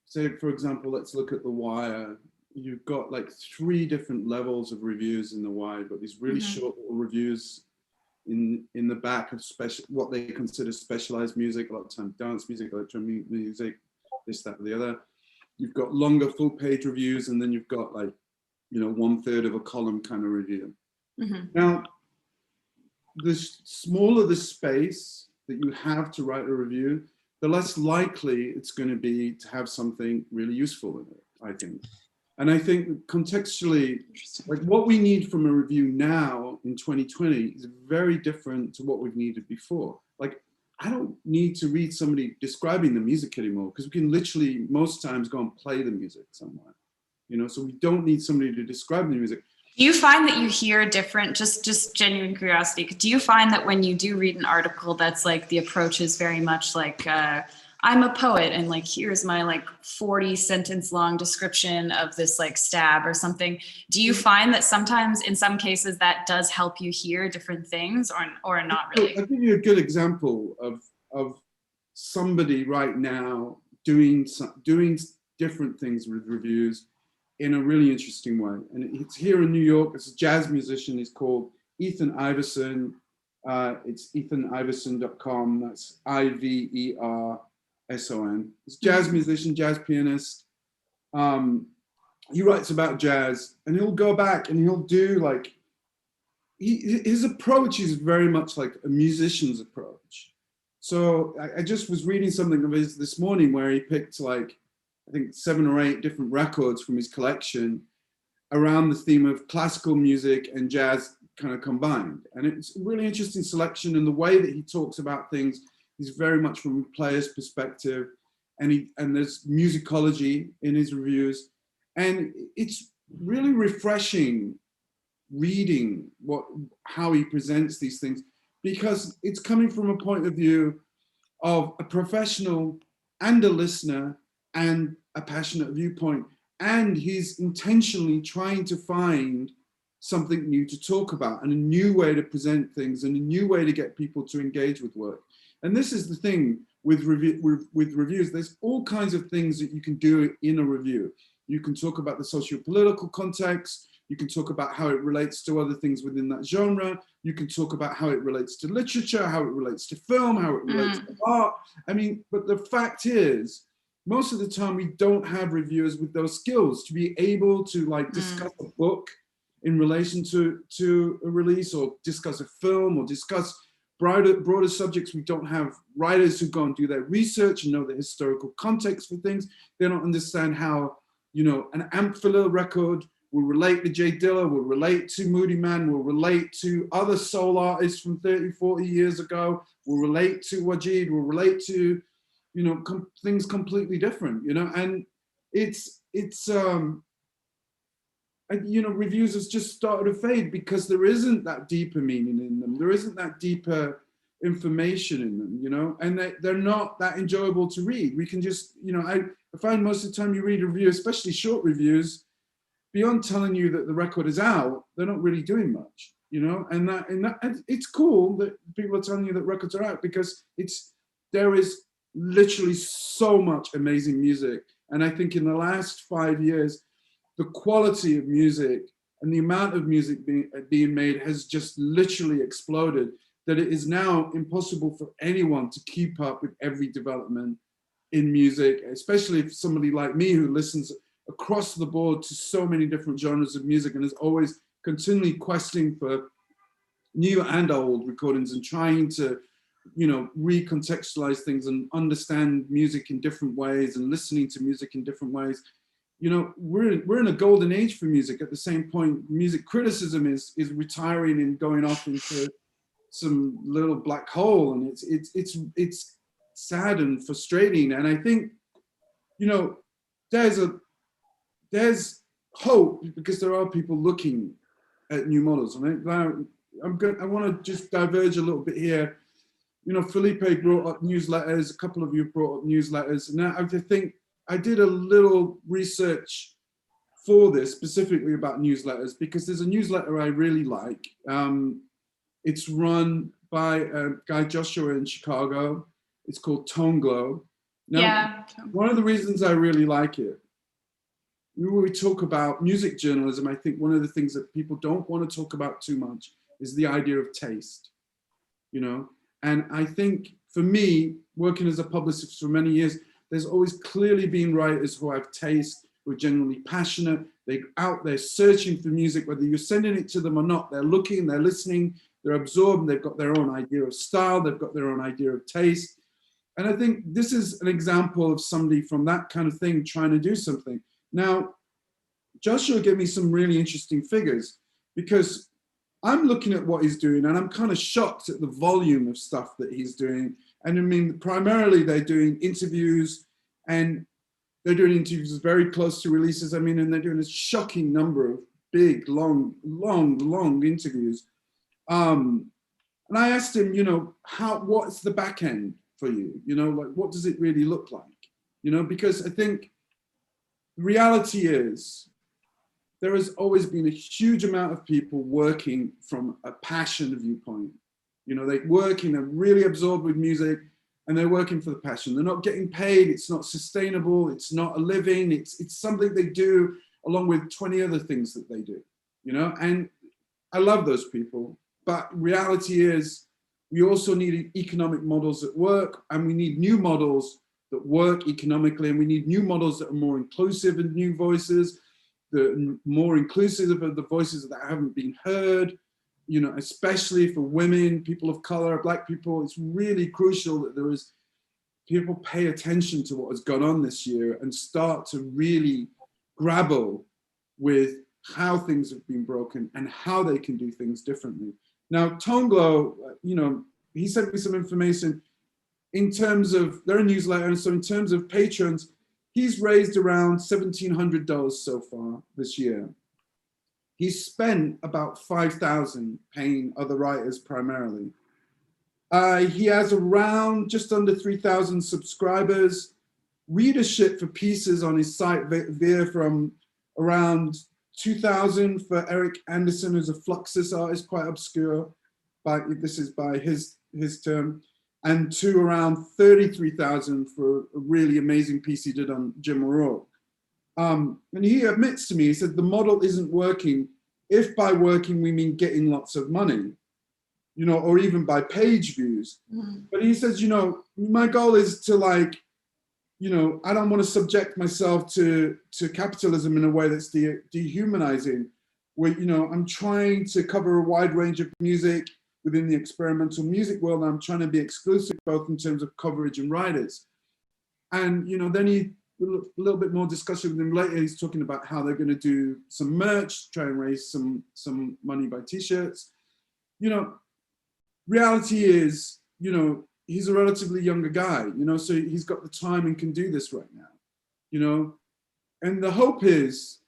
say, for example, let's look at The Wire. You've got like 3 different levels of reviews in The Wire. You've got these really short little reviews in the back of what they consider specialized music, a lot of time dance music, electronic music, this, that, or the other. You've got longer full page reviews, and then you've got like, you know, 1/3 of a column kind of review. Now, the smaller the space that you have to write a review, the less likely it's going to be to have something really useful in it, I think. And I think contextually, like what we need from a review now in 2020 is very different to what we've needed before. Like, I don't need to read somebody describing the music anymore, because we can literally most times go and play the music somewhere, you know, so we don't need somebody to describe the music. Do you find that you hear different, just genuine curiosity, do you find that when you do read an article that's like the approach is very much like, I'm a poet and like, here's my like 40 sentence long description of this like stab or something. Do you find that sometimes in some cases that does help you hear different things or not really? I'll give you a good example of somebody right now doing different things with reviews in a really interesting way. And it's here in New York. It's a jazz musician. He's called Ethan Iverson. It's ethaniverson.com. That's IVERSON. He's a jazz musician, jazz pianist. He writes about jazz, and he'll go back and he'll do like, his approach is very much like a musician's approach. So I just was reading something of his this morning where he picked like, I think 7 or 8 different records from his collection around the theme of classical music and jazz kind of combined. And it's a really interesting selection, and the way that he talks about things is very much from a player's perspective, and there's musicology in his reviews. And it's really refreshing reading how he presents these things, because it's coming from a point of view of a professional and a listener and a passionate viewpoint, and he's intentionally trying to find something new to talk about and a new way to present things and a new way to get people to engage with work. And this is the thing with reviews. There's all kinds of things that you can do in a review. You can talk about the socio-political context. You can talk about how it relates to other things within that genre. You can talk about how it relates to literature, how it relates to film, how it relates to art. I mean, but the fact is, most of the time we don't have reviewers with those skills to be able to like discuss a book in relation to a release, or discuss a film, or discuss broader subjects. We don't have writers who go and do their research and know the historical context for things. They don't understand how, you know, an Amphila record will relate to Jay Dilla, will relate to Moody Man, will relate to other soul artists from 30, 40 years ago, will relate to Wajid, will relate to, you know, things completely different, you know. And it's you know, reviews has just started to fade because there isn't that deeper meaning in them. There isn't that deeper information in them, you know, and they're not that enjoyable to read. We can just, you know, I find most of the time you read a review, especially short reviews, beyond telling you that the record is out, they're not really doing much, you know. And it's cool that people are telling you that records are out, because there is literally so much amazing music. And I think in the last 5 years, the quality of music and the amount of music being made has just literally exploded, that it is now impossible for anyone to keep up with every development in music, especially if somebody like me who listens across the board to so many different genres of music and is always continually questing for new and old recordings and trying to, you know, recontextualize things and understand music in different ways and listening to music in different ways. You know, we're in a golden age for music. At the same point, music criticism is retiring and going off into some little black hole, and it's sad and frustrating. And I think, you know, there's hope, because there are people looking at new models. And I want to just diverge a little bit here. You know, Felipe brought up newsletters. A couple of you brought up newsletters, and I think I did a little research for this specifically about newsletters, because there's a newsletter I really like. It's run by a guy, Joshua, in Chicago. It's called Tone Glow. Now, Yeah. One of the reasons I really like it, when we talk about music journalism, I think one of the things that people don't want to talk about too much is the idea of taste, you know? And I think for me, working as a publicist for many years, there's always clearly been writers who have taste, who are genuinely passionate. They're out there searching for music, whether you're sending it to them or not. They're looking, they're listening, they're absorbed, they've got their own idea of style, they've got their own idea of taste. And I think this is an example of somebody from that kind of thing trying to do something. Now, Joshua gave me some really interesting figures, because I'm looking at what he's doing and I'm kind of shocked at the volume of stuff that he's doing. And I mean, primarily they're doing interviews, and they're doing interviews very close to releases. I mean, and they're doing a shocking number of big, long interviews. And I asked him, you know, what's the back end for you? You know, like, what does it really look like? You know, because I think the reality is, there has always been a huge amount of people working from a passion viewpoint. You know, they work and they're really absorbed with music, and they're working for the passion. They're not getting paid. It's not sustainable. It's not a living. It's something they do along with 20 other things that they do, you know? And I love those people, but reality is we also need economic models that work, and we need new models that work economically, and we need new models that are more inclusive and new voices, the more inclusive of the voices that haven't been heard, you know, especially for women, people of color, Black people. It's really crucial that people pay attention to what has gone on this year and start to really grapple with how things have been broken and how they can do things differently. Now, Tone Glow, you know, he sent me some information in terms of their newsletter, and so in terms of patrons, he's raised around $1,700 so far this year. He's spent about $5,000 paying other writers primarily. He has around just under 3,000 subscribers. Readership for pieces on his site veer from around 2,000 for Eric Anderson, who's a Fluxus artist, quite obscure, but this is by his term, and to around 33,000 for a really amazing piece he did on Jim O'Rourke. And he admits to me, he said, the model isn't working if by working we mean getting lots of money, you know, or even by page views. But he says, you know, my goal is to, like, you know, I don't want to subject myself to capitalism in a way that's dehumanizing, where, you know, I'm trying to cover a wide range of music within the experimental music world. I'm trying to be exclusive, both in terms of coverage and writers. And, you know, then a little bit more discussion with him later, he's talking about how they're going to do some merch, try and raise some money by t-shirts. You know, reality is, you know, he's a relatively younger guy, you know, so he's got the time and can do this right now, you know. And the hope is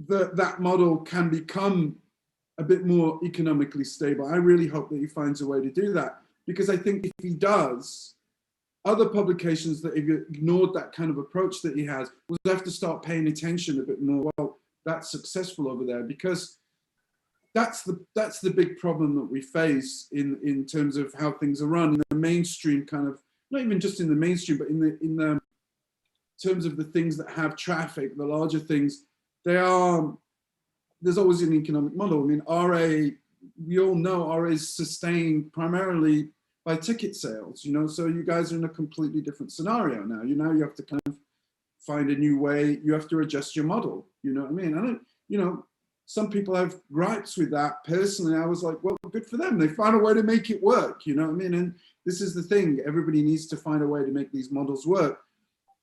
that that model can become a bit more economically stable. I really hope that he finds a way to do that, because I think if he does, other publications that have ignored that kind of approach that he has will have to start paying attention a bit more. Well, that's successful over there, because that's the big problem that we face in terms of how things are run in the mainstream, kind of, not even just in the mainstream, but in the terms of the things that have traffic, the larger things. There's always an economic model. I mean, RA, we all know RA is sustained primarily by ticket sales, you know, so you guys are in a completely different scenario now. You know, you have to kind of find a new way, you have to adjust your model, you know what I mean? I don't, you know, some people have gripes with that. Personally, I was like, well, good for them. They found a way to make it work, you know what I mean? And this is the thing, everybody needs to find a way to make these models work.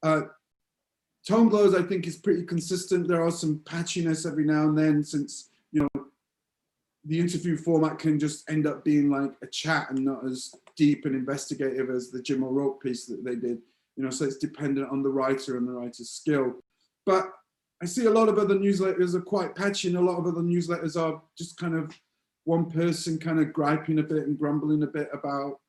Tone Glows, I think, is pretty consistent. There are some patchiness every now and then, since, you know, the interview format can just end up being like a chat and not as deep and investigative as the Jim O'Rourke piece that they did, you know, so it's dependent on the writer and the writer's skill. But I see a lot of other newsletters are quite patchy, and a lot of other newsletters are just kind of one person kind of griping a bit and grumbling a bit about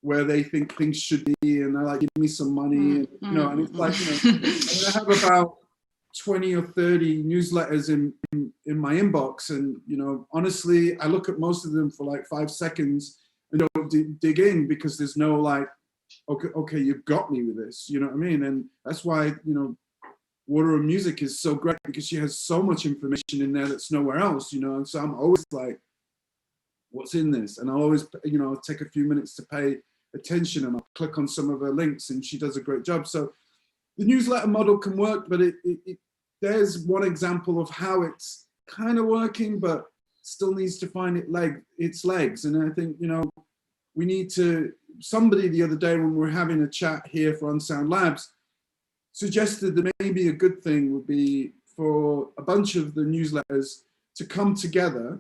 where they think things should be, and they're like, give me some money, and, you know, and it's like, you know, I mean, I have about 20 or 30 newsletters in my inbox, and, you know, honestly, I look at most of them for like 5 seconds and don't dig in, because there's no like, okay, you've got me with this, you know what I mean? And that's why, you know, Water and Music is so great, because she has so much information in there that's nowhere else, you know, and so I'm always like, what's in this? And I'll always, you know, I'll take a few minutes to pay attention, and I'll click on some of her links, and she does a great job. So the newsletter model can work, but there's one example of how it's kind of working, but still needs to find its legs. And I think, you know, we need to somebody the other day when we were having a chat here for Unsound Labs suggested that maybe a good thing would be for a bunch of the newsletters to come together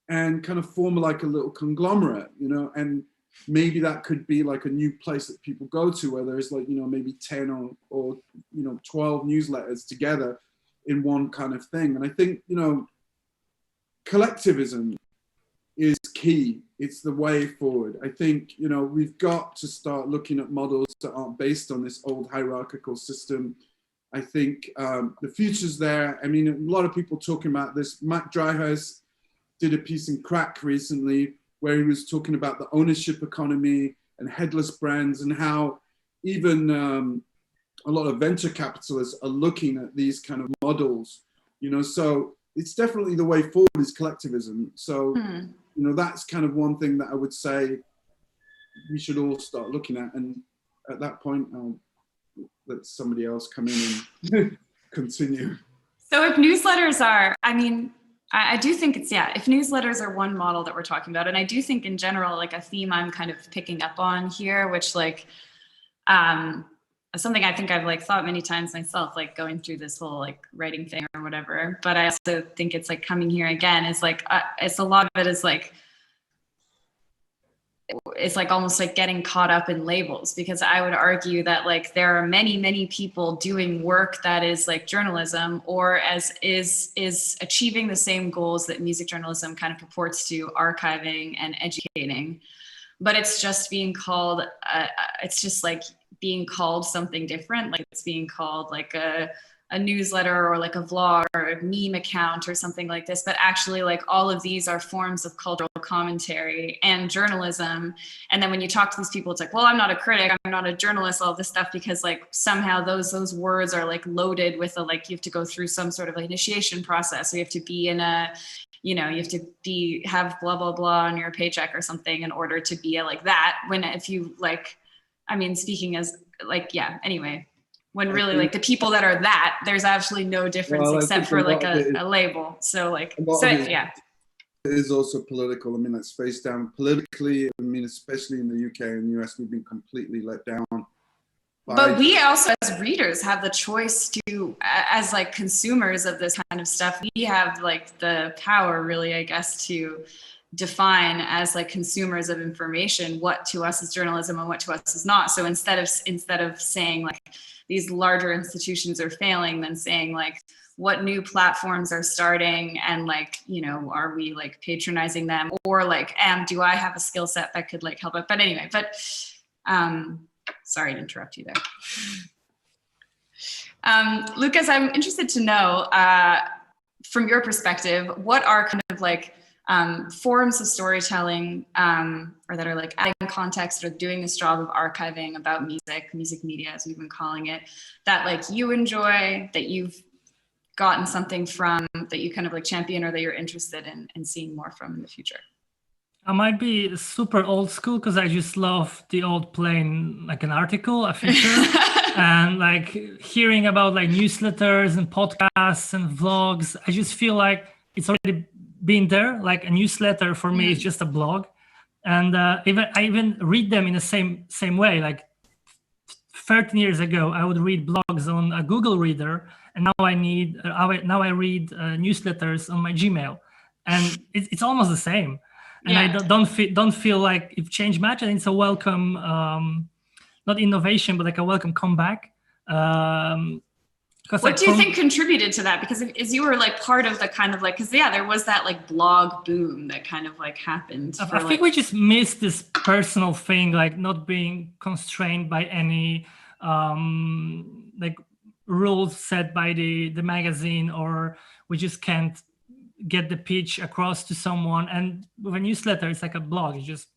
and kind of form like a little conglomerate, you know, and maybe that could be like a new place that people go to where there's like, you know, maybe 10 or 12 newsletters together in one kind of thing. And I think, you know, collectivism is key. It's the way forward. I think, you know, we've got to start looking at models that aren't based on this old hierarchical system. I think the future's there. I mean, a lot of people talking about this. Matt Dryhouse did a piece in Crack recently where he was talking about the ownership economy and headless brands and how even a lot of venture capitalists are looking at these kind of models, you know, so it's definitely the way forward is collectivism. So, you know, that's kind of one thing that I would say we should all start looking at. And at that point, I'll let somebody else come in and continue. So if newsletters are, I mean, I do think it's, yeah, if newsletters are one model that we're talking about, and I do think in general, like a theme I'm kind of picking up on here, which like, something I think I've like thought many times myself, like going through this whole like writing thing or whatever, but I also think it's like coming here again is like, it's a lot of it is like, it's like almost like getting caught up in labels, because I would argue that like there are many, many people doing work that is like journalism or as is achieving the same goals that music journalism kind of purports to, archiving and educating, but it's just being called, it's just like being called something different. Like it's being called like a newsletter or like a vlog or a meme account or something like this, but actually like all of these are forms of cultural commentary and journalism. And then when you talk to these people, it's like, well, I'm not a critic, I'm not a journalist, all this stuff, because like somehow those words are like loaded with a, like you have to go through some sort of like initiation process. So you have to be in a, you know, you have to have blah, blah, blah on your paycheck or something in order to be like that. When if you like, I mean, speaking as like, yeah, anyway, when really like the people that are that, there's absolutely no difference except for like a label. So like, so yeah. It is also political. I mean, let's face down politically. I mean, especially in the UK and US, we've been completely let down. But we also as readers have the choice to, as like consumers of this kind of stuff, we have like the power really, I guess, to define as like consumers of information, what to us is journalism and what to us is not. So instead of saying like these larger institutions are failing, then saying like what new platforms are starting and like, you know, are we like patronizing them, or like, do I have a skill set that could like help it? But anyway, sorry to interrupt you there. Łukasz, I'm interested to know from your perspective, what are kind of like forms of storytelling or that are like adding context or doing this job of archiving about music media, as we've been calling it, that like you enjoy, that you've gotten something from, that you kind of like champion, or that you're interested in seeing more from in the future? I might be super old school because I just love the old plain, like an article, a feature, and like hearing about like newsletters and podcasts and vlogs. I just feel like it's already been there. Like a newsletter for me is just a blog, and I even read them in the same way. Like 13 years ago, I would read blogs on a Google Reader, and now I read newsletters on my Gmail, and it's almost the same. And yeah. I don't feel like it changed much, and it's a welcome, not innovation, but like a welcome comeback. What do you think contributed to that? Because as you were like part of the kind of like, because yeah, there was that like blog boom that kind of like happened. I think we just missed this personal thing, like not being constrained by any like rules set by the magazine, or we just can't get the pitch across to someone. And with a newsletter, it's like a blog. It's just,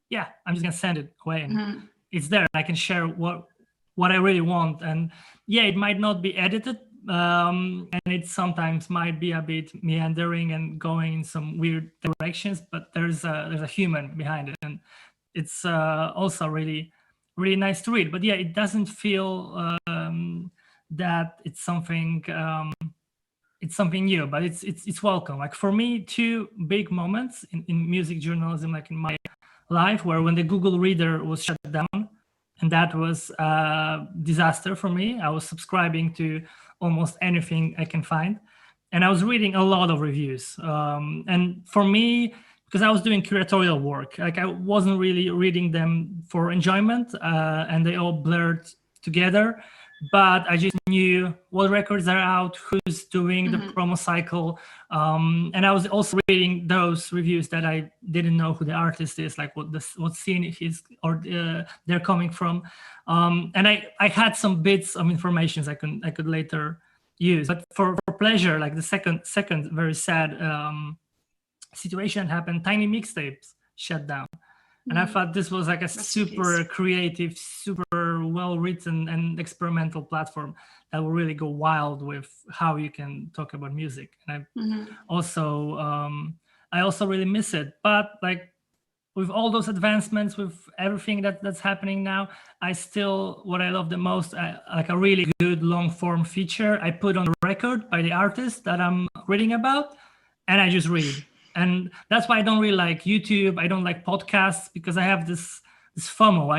yeah, I'm just gonna send it away, and it's there. I can share what I really want. And yeah, it might not be edited, and it sometimes might be a bit meandering and going in some weird directions, but there's a human behind it, and it's also really, really nice to read. But yeah, it doesn't feel that it's something new, but it's welcome. Like for me, two big moments in music journalism, like in my life, where when the Google Reader was shut down, and that was a disaster for me. I was subscribing to almost anything I can find. And I was reading a lot of reviews. And for me, because I was doing curatorial work, like I wasn't really reading them for enjoyment, and they all blurred together. But I just knew what records are out, who's doing the promo cycle. And I was also reading those reviews that I didn't know who the artist is, like what scene he's or they're coming from. And I had some bits of information I could later use. But for pleasure, like the second very sad situation happened, Tiny Mixtapes shut down. And I thought this was like a super creative, super well-written and experimental platform that will really go wild with how you can talk about music. And I also really miss it. But like with all those advancements, with everything that's happening now, what I love the most, like a really good long-form feature, I put on the record by the artist that I'm reading about, and I just read. And that's why I don't really like YouTube. I don't like podcasts, because I have this FOMO.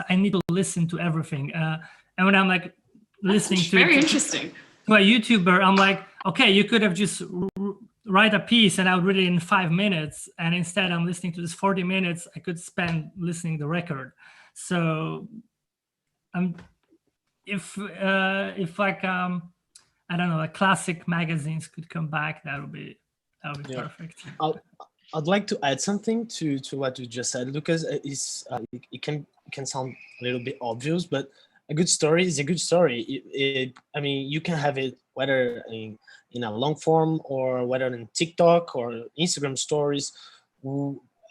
I need to listen to everything. And when I'm like listening to a YouTuber, I'm like, okay, you could have just write a piece and I would read it in 5 minutes. And instead I'm listening to this 40 minutes I could spend listening to the record. So if like, I don't know, like classic magazines could come back, that would be perfect. I'd like to add something to what you just said, Lucas. It can sound a little bit obvious, but a good story is a good story. I mean, you can have it whether in a long form or whether in TikTok or Instagram stories.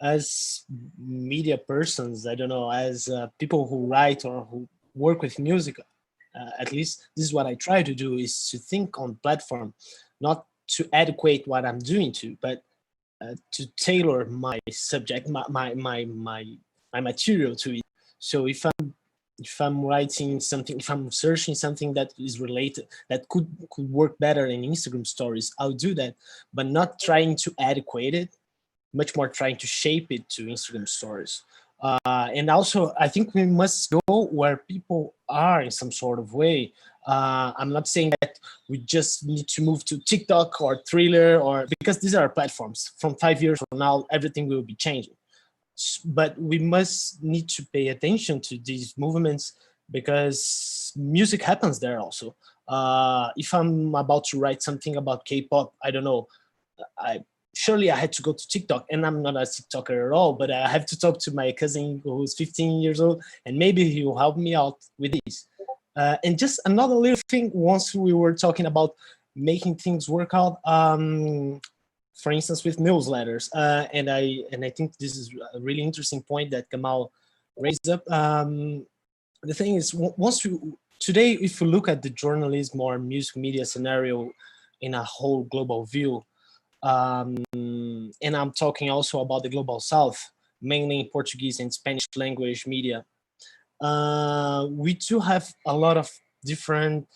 As media persons, I don't know, as people who write or who work with music, at least this is what I try to do, is to think on platform, not to adequate what I'm doing to, but to tailor my subject, my material to it. So if I'm writing something, if I'm searching something that is related, that could work better in Instagram stories, I'll do that, but not trying to adequate it, much more trying to shape it to Instagram stories. And also, I think we must go where people are in some sort of way. I'm not saying that we just need to move to TikTok or Thriller, or because these are platforms. From 5 years from now, everything will be changing. But we must need to pay attention to these movements, because music happens there also. If I'm about to write something about K-pop, I don't know, surely I had to go to TikTok, and I'm not a TikToker at all, but I have to talk to my cousin who's 15 years old, and maybe he will help me out with this. And just another little thing, once we were talking about making things work out, for instance, with newsletters, and I think this is a really interesting point that Gamall raised up. The thing is, today, if you look at the journalism or music media scenario in a whole global view, and I'm talking also about the global South, mainly in Portuguese and Spanish language media, we do have a lot of different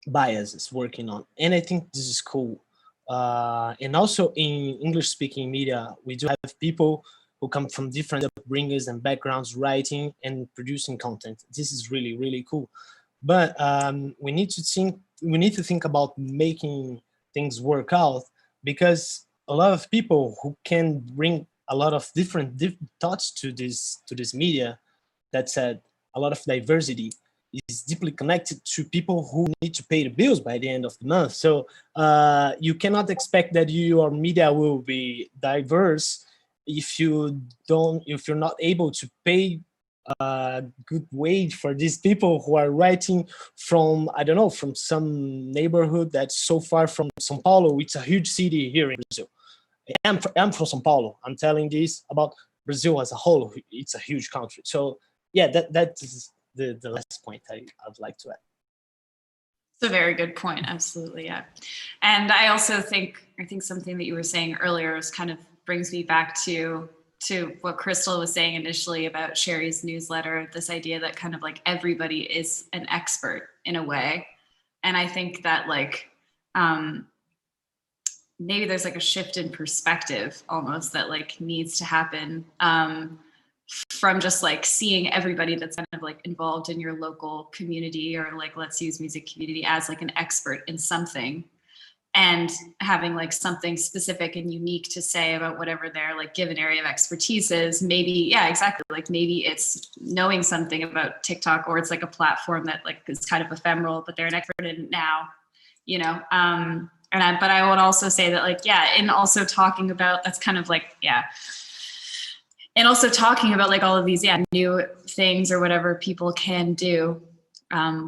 biases working on, and I think this is cool. And also in English-speaking media, we do have people who come from different upbringings and backgrounds writing and producing content. This is really, really cool. But we need to think about making things work out, because a lot of people who can bring a lot of different thoughts to this media, that said, a lot of diversity is deeply connected to people who need to pay the bills by the end of the month. So you cannot expect that your media will be diverse if you're not able to pay a good wage for these people who are writing from, I don't know, from some neighborhood that's so far from São Paulo. It's a huge city here in Brazil. I'm from São Paulo. I'm telling this about Brazil as a whole. It's a huge country. So yeah, that is the last point I'd like to add. It's a very good point. Absolutely, yeah. And I also think something that you were saying earlier is kind of brings me back to what Crystal was saying initially about Sherry's newsletter, this idea that kind of like everybody is an expert in a way. And I think that like, maybe there's like a shift in perspective almost that like needs to happen from just like seeing everybody that's kind of like involved in your local community, or like, let's use music community, as like an expert in something, and having like something specific and unique to say about whatever their like given area of expertise is. Maybe, yeah, exactly. Like maybe it's knowing something about TikTok, or it's like a platform that like is kind of ephemeral, but they're an expert in it now, you know? But I would also say that like, yeah, and also talking about, that's kind of like, yeah. And also talking about like all of these, yeah, new things or whatever people can do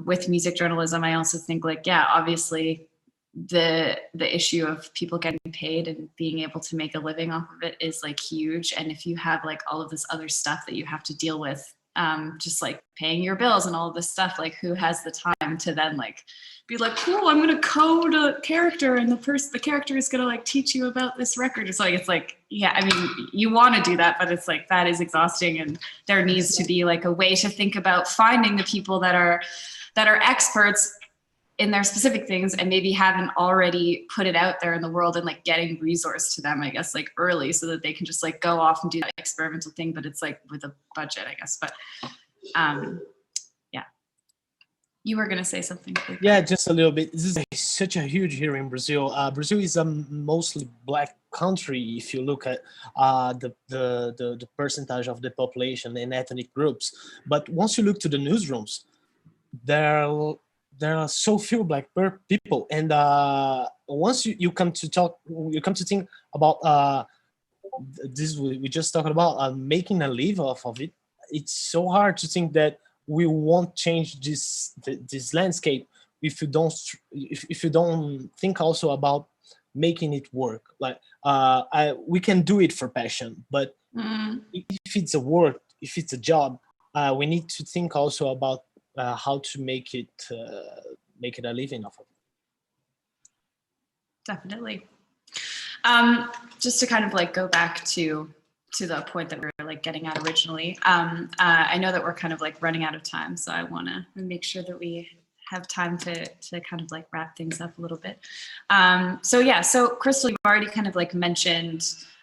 with music journalism. I also think like, yeah, obviously the issue of people getting paid and being able to make a living off of it is like huge. And if you have like all of this other stuff that you have to deal with, just like paying your bills and all of this stuff, like who has the time to then like be like, cool, I'm gonna code a character and the character is gonna like teach you about this record. It's like, yeah, I mean, you want to do that, but it's like, that is exhausting, and there needs to be like a way to think about finding the people that are experts in their specific things and maybe haven't already put it out there in the world, and like getting resource to them, I guess, like early, so that they can just like go off and do that experimental thing, but it's like with a budget, I guess. But yeah, you were gonna say something. Yeah, just a little bit. This is such a huge here in Brazil. Brazil is a mostly Black country if you look at the percentage of the population and ethnic groups. But once you look to the newsrooms, there are so few Black people, and once you come to think about this, we just talked about making a live off of it. It's so hard to think that we won't change this landscape if you don't think also about making it work. Like we can do it for passion, but if it's a work, if it's a job, we need to think also about how to make it a living off of it. Definitely. Just to kind of like go back to the point that we were like getting at originally. I know that we're kind of like running out of time, so I want to make sure that we have time to kind of like wrap things up a little bit. So Crystal, you've already kind of like mentioned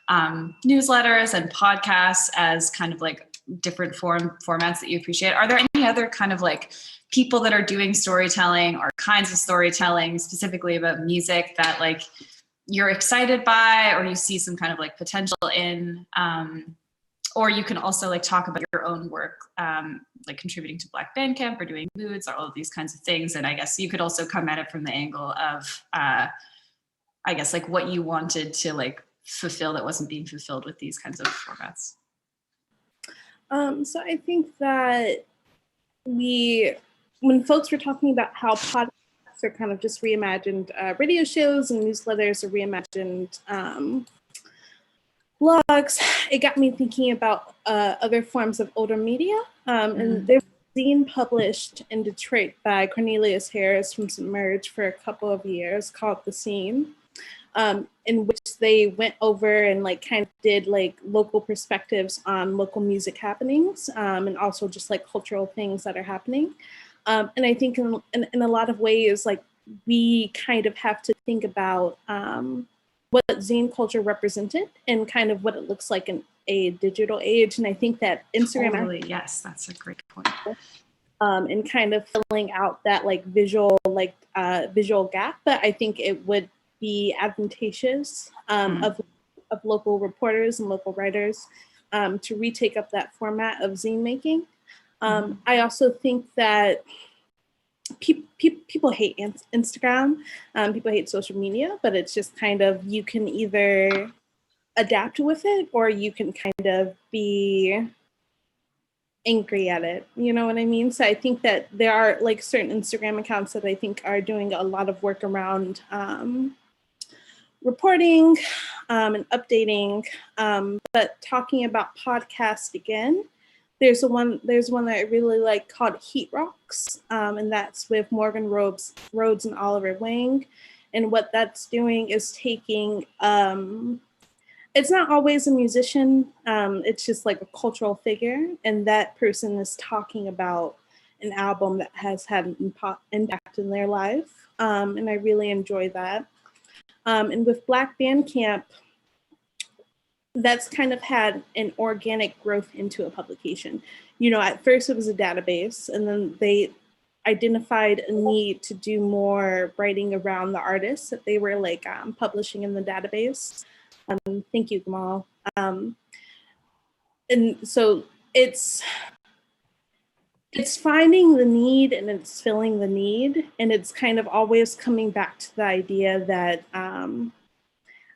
newsletters and podcasts as kind of like different formats that you appreciate. Are there any other kind of like people that are doing storytelling or kinds of storytelling specifically about music that like you're excited by, or you see some kind of like potential in, or you can also like talk about your own work, like contributing to Black Bandcamp or doing moods or all of these kinds of things. And I guess you could also come at it from the angle of, I guess like what you wanted to like fulfill that wasn't being fulfilled with these kinds of formats. So I think that when folks were talking about how podcasts are kind of just reimagined radio shows and newsletters are reimagined blogs, it got me thinking about other forms of older media. And there's a zine published in Detroit by Cornelius Harris from Submerge for a couple of years called The Scene, in which they went over and like kind of did like local perspectives on local music happenings, and also just like cultural things that are happening. And I think in a lot of ways, like we kind of have to think about what zine culture represented and kind of what it looks like in a digital age. And I think that Instagram, totally, yes, that's a great point. And kind of filling out that like visual gap, but I think it would be advantageous of local reporters and local writers to retake up that format of zine making. I also think that people hate Instagram, people hate social media, but it's just kind of, you can either adapt with it or you can kind of be angry at it. You know what I mean? So I think that there are like certain Instagram accounts that I think are doing a lot of work around reporting and updating, but talking about podcasts again, there's one that I really like called Heat Rocks, and that's with Morgan Rhodes and Oliver Wang. And what that's doing is taking, it's not always a musician, it's just like a cultural figure, and that person is talking about an album that has had an impact in their life, and I really enjoy that. And with Black Bandcamp, that's kind of had an organic growth into a publication. You know, at first it was a database, and then they identified a need to do more writing around the artists that they were like publishing in the database. Thank you, Gamall. And so it's finding the need and it's filling the need, and it's kind of always coming back to the idea that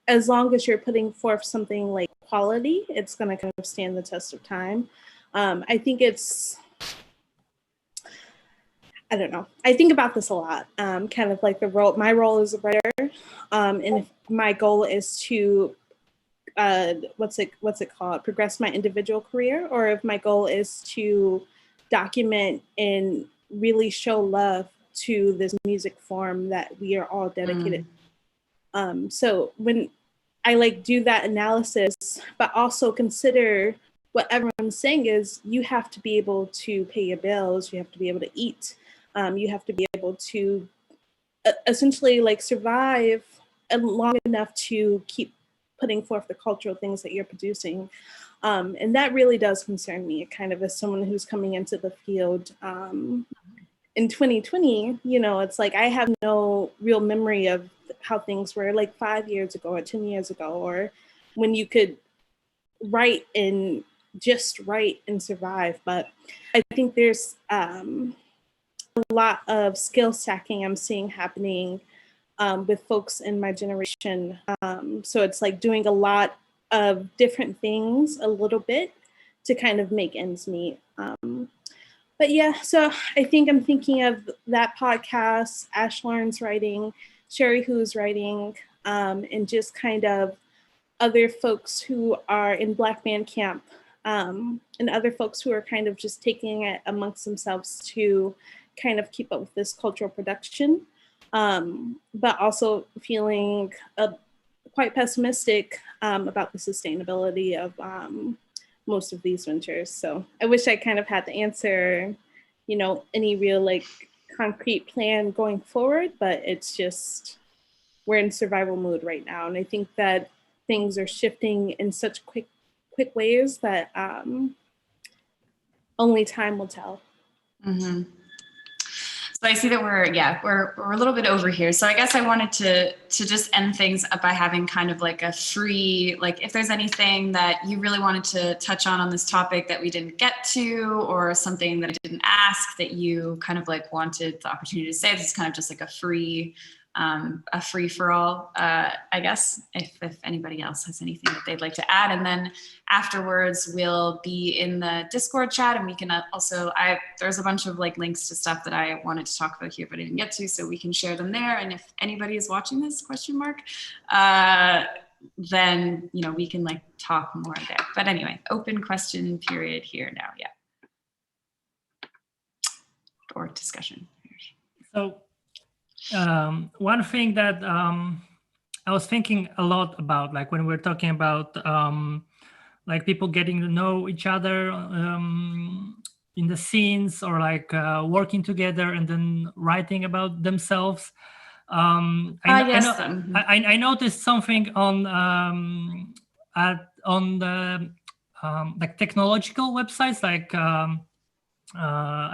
as long as you're putting forth something like quality, it's going to kind of stand the test of time. I think it's, I don't know. I think about this a lot, kind of like my role as a writer, and if my goal is to, what's it called? Progress my individual career, or if my goal is to document and really show love to this music form that we are all dedicated. So when I like do that analysis, but also consider what everyone's saying is you have to be able to pay your bills, you have to be able to eat, you have to be able to essentially like survive long enough to keep putting forth the cultural things that you're producing. And that really does concern me, kind of as someone who's coming into the field in 2020, you know, it's like I have no real memory of how things were like 5 years ago or 10 years ago, or when you could write and just write and survive. But I think there's a lot of skill stacking I'm seeing happening with folks in my generation. So it's like doing a lot of different things a little bit to kind of make ends meet. But yeah, so I think I'm thinking of that podcast, Ash Lawrence writing, Sherry Who's writing, and just kind of other folks who are in Black Bandcamp, and other folks who are kind of just taking it amongst themselves to kind of keep up with this cultural production, but also feeling quite pessimistic about the sustainability of most of these ventures. So I wish I kind of had the answer, you know, any real like concrete plan going forward, but it's just, we're in survival mode right now. And I think that things are shifting in such quick ways that only time will tell. Mm-hmm. So I see that we're a little bit over here. So I guess I wanted to just end things up by having kind of like a free, like if there's anything that you really wanted to touch on this topic that we didn't get to, or something that I didn't ask that you kind of like wanted the opportunity to say, this is kind of just like a free for all, I guess, if anybody else has anything that they'd like to add. And then afterwards we'll be in the Discord chat, and we can also, there's a bunch of like links to stuff that I wanted to talk about here, but I didn't get to, so we can share them there. And if anybody is watching this, then, you know, we can like talk more there. But anyway, open question period here now, yeah. Or discussion. So, one thing that I was thinking a lot about, like when we're talking about like people getting to know each other in the scenes, or like working together and then writing about themselves. I noticed something on the like technological websites, like I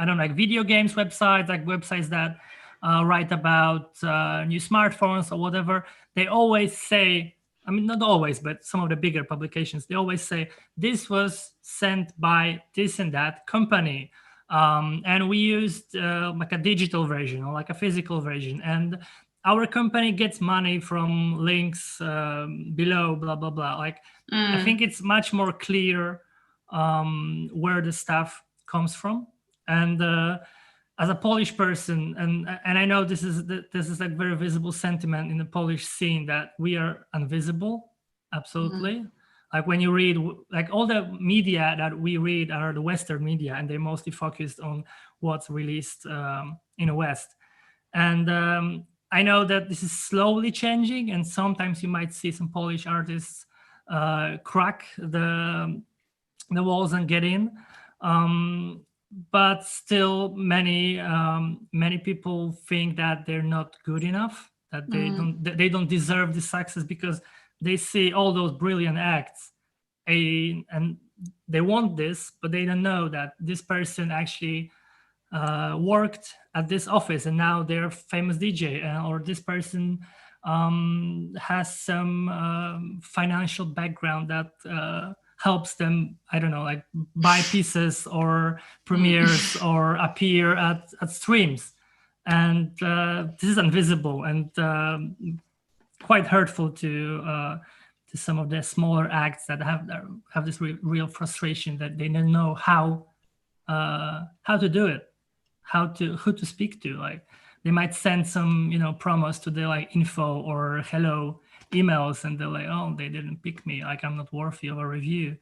don't know, like video games websites, like websites that write about new smartphones or whatever. They always say, I mean, not always, but some of the bigger publications, they always say, this was sent by this and that company. And we used like a digital version or like a physical version. And our company gets money from links below, blah, blah, blah. Like, I think it's much more clear where the stuff comes from. And as a Polish person, and I know this is like very visible sentiment in the Polish scene, that we are invisible, absolutely. Mm-hmm. Like when you read, like all the media that we read are the Western media, and they're mostly focused on what's released in the West. And I know that this is slowly changing, and sometimes you might see some Polish artists crack the walls and get in. But still many people think that they're not good enough, that they don't deserve this success because they see all those brilliant acts and they want this, but they don't know that this person actually worked at this office and now they're a famous DJ, or this person has some financial background that helps them, I don't know, like buy pieces or premieres or appear at streams. And this is invisible and quite hurtful to some of the smaller acts that have this real frustration that they don't know how to do it, who to speak to. Like they might send some promos to the like info or hello emails, and they're like, oh, they didn't pick me, like I'm not worthy of a review.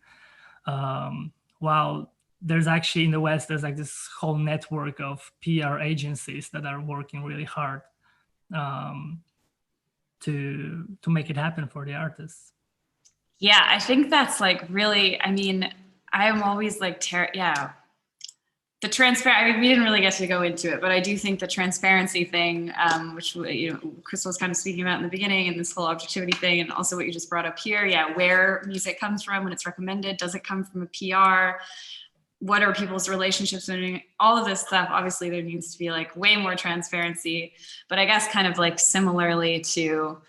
While there's actually in the West, there's like this whole network of PR agencies that are working really hard to make it happen for the artists. Yeah, I think that's like really, I mean, I'm always like, the transparent, I mean, we didn't really get to go into it, but I do think the transparency thing, which, Crystal was kind of speaking about in the beginning, and this whole objectivity thing, and also what you just brought up here. Yeah, where music comes from, when it's recommended, does it come from a PR? What are people's relationships? All of this stuff, obviously there needs to be like way more transparency, but I guess kind of like similarly to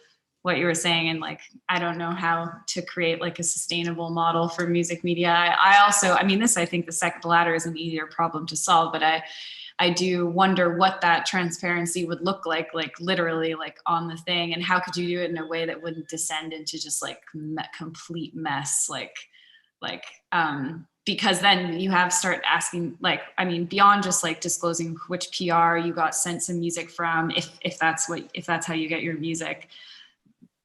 what you were saying, and like, I don't know how to create like a sustainable model for music media. I also, I mean, I think the latter is an easier problem to solve, but I do wonder what that transparency would look like literally like on the thing, and how could you do it in a way that wouldn't descend into just like complete mess, because then you start asking, like, I mean, beyond just like disclosing which PR you got sent some music from, if that's how you get your music,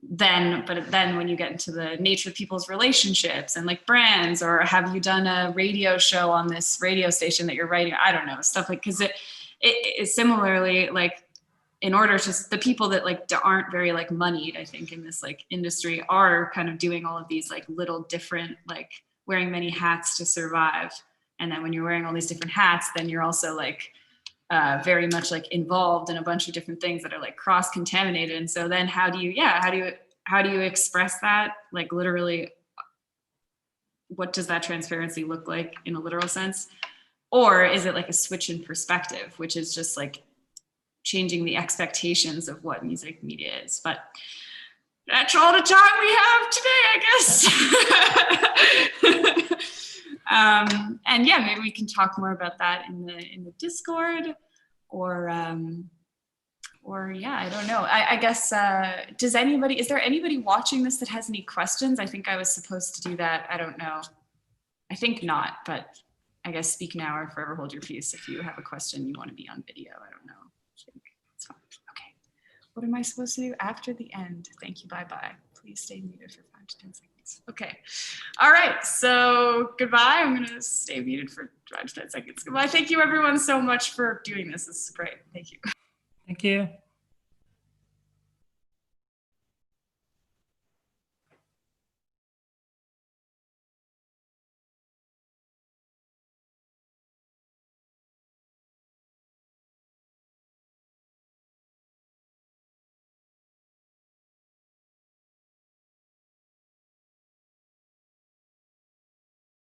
but then when you get into the nature of people's relationships and like brands, or have you done a radio show on this radio station that you're writing, I don't know, stuff like, because it is similarly like, in order to, the people that like aren't very like moneyed, I think in this like industry, are kind of doing all of these like little different, like wearing many hats to survive. And then when you're wearing all these different hats, then you're also like very much like involved in a bunch of different things that are like cross-contaminated. And so then how do you express that? Like literally, what does that transparency look like in a literal sense? Or is it like a switch in perspective, which is just like changing the expectations of what music media is? But that's all the time we have today, I guess. And yeah, maybe we can talk more about that in the Discord, or yeah, I don't know. I guess, is there anybody watching this that has any questions? I think I was supposed to do that. I don't know. I think not, but I guess speak now or forever hold your peace. If you have a question, you want to be on video. I don't know. I think it's fine. Okay. What am I supposed to do after the end? Thank you. Bye-bye. Please stay muted for 5 to 10 seconds. Okay. All right. So goodbye. I'm going to stay muted for 5 to 10 seconds. Goodbye. Thank you everyone so much for doing this. This is great. Thank you. Thank you.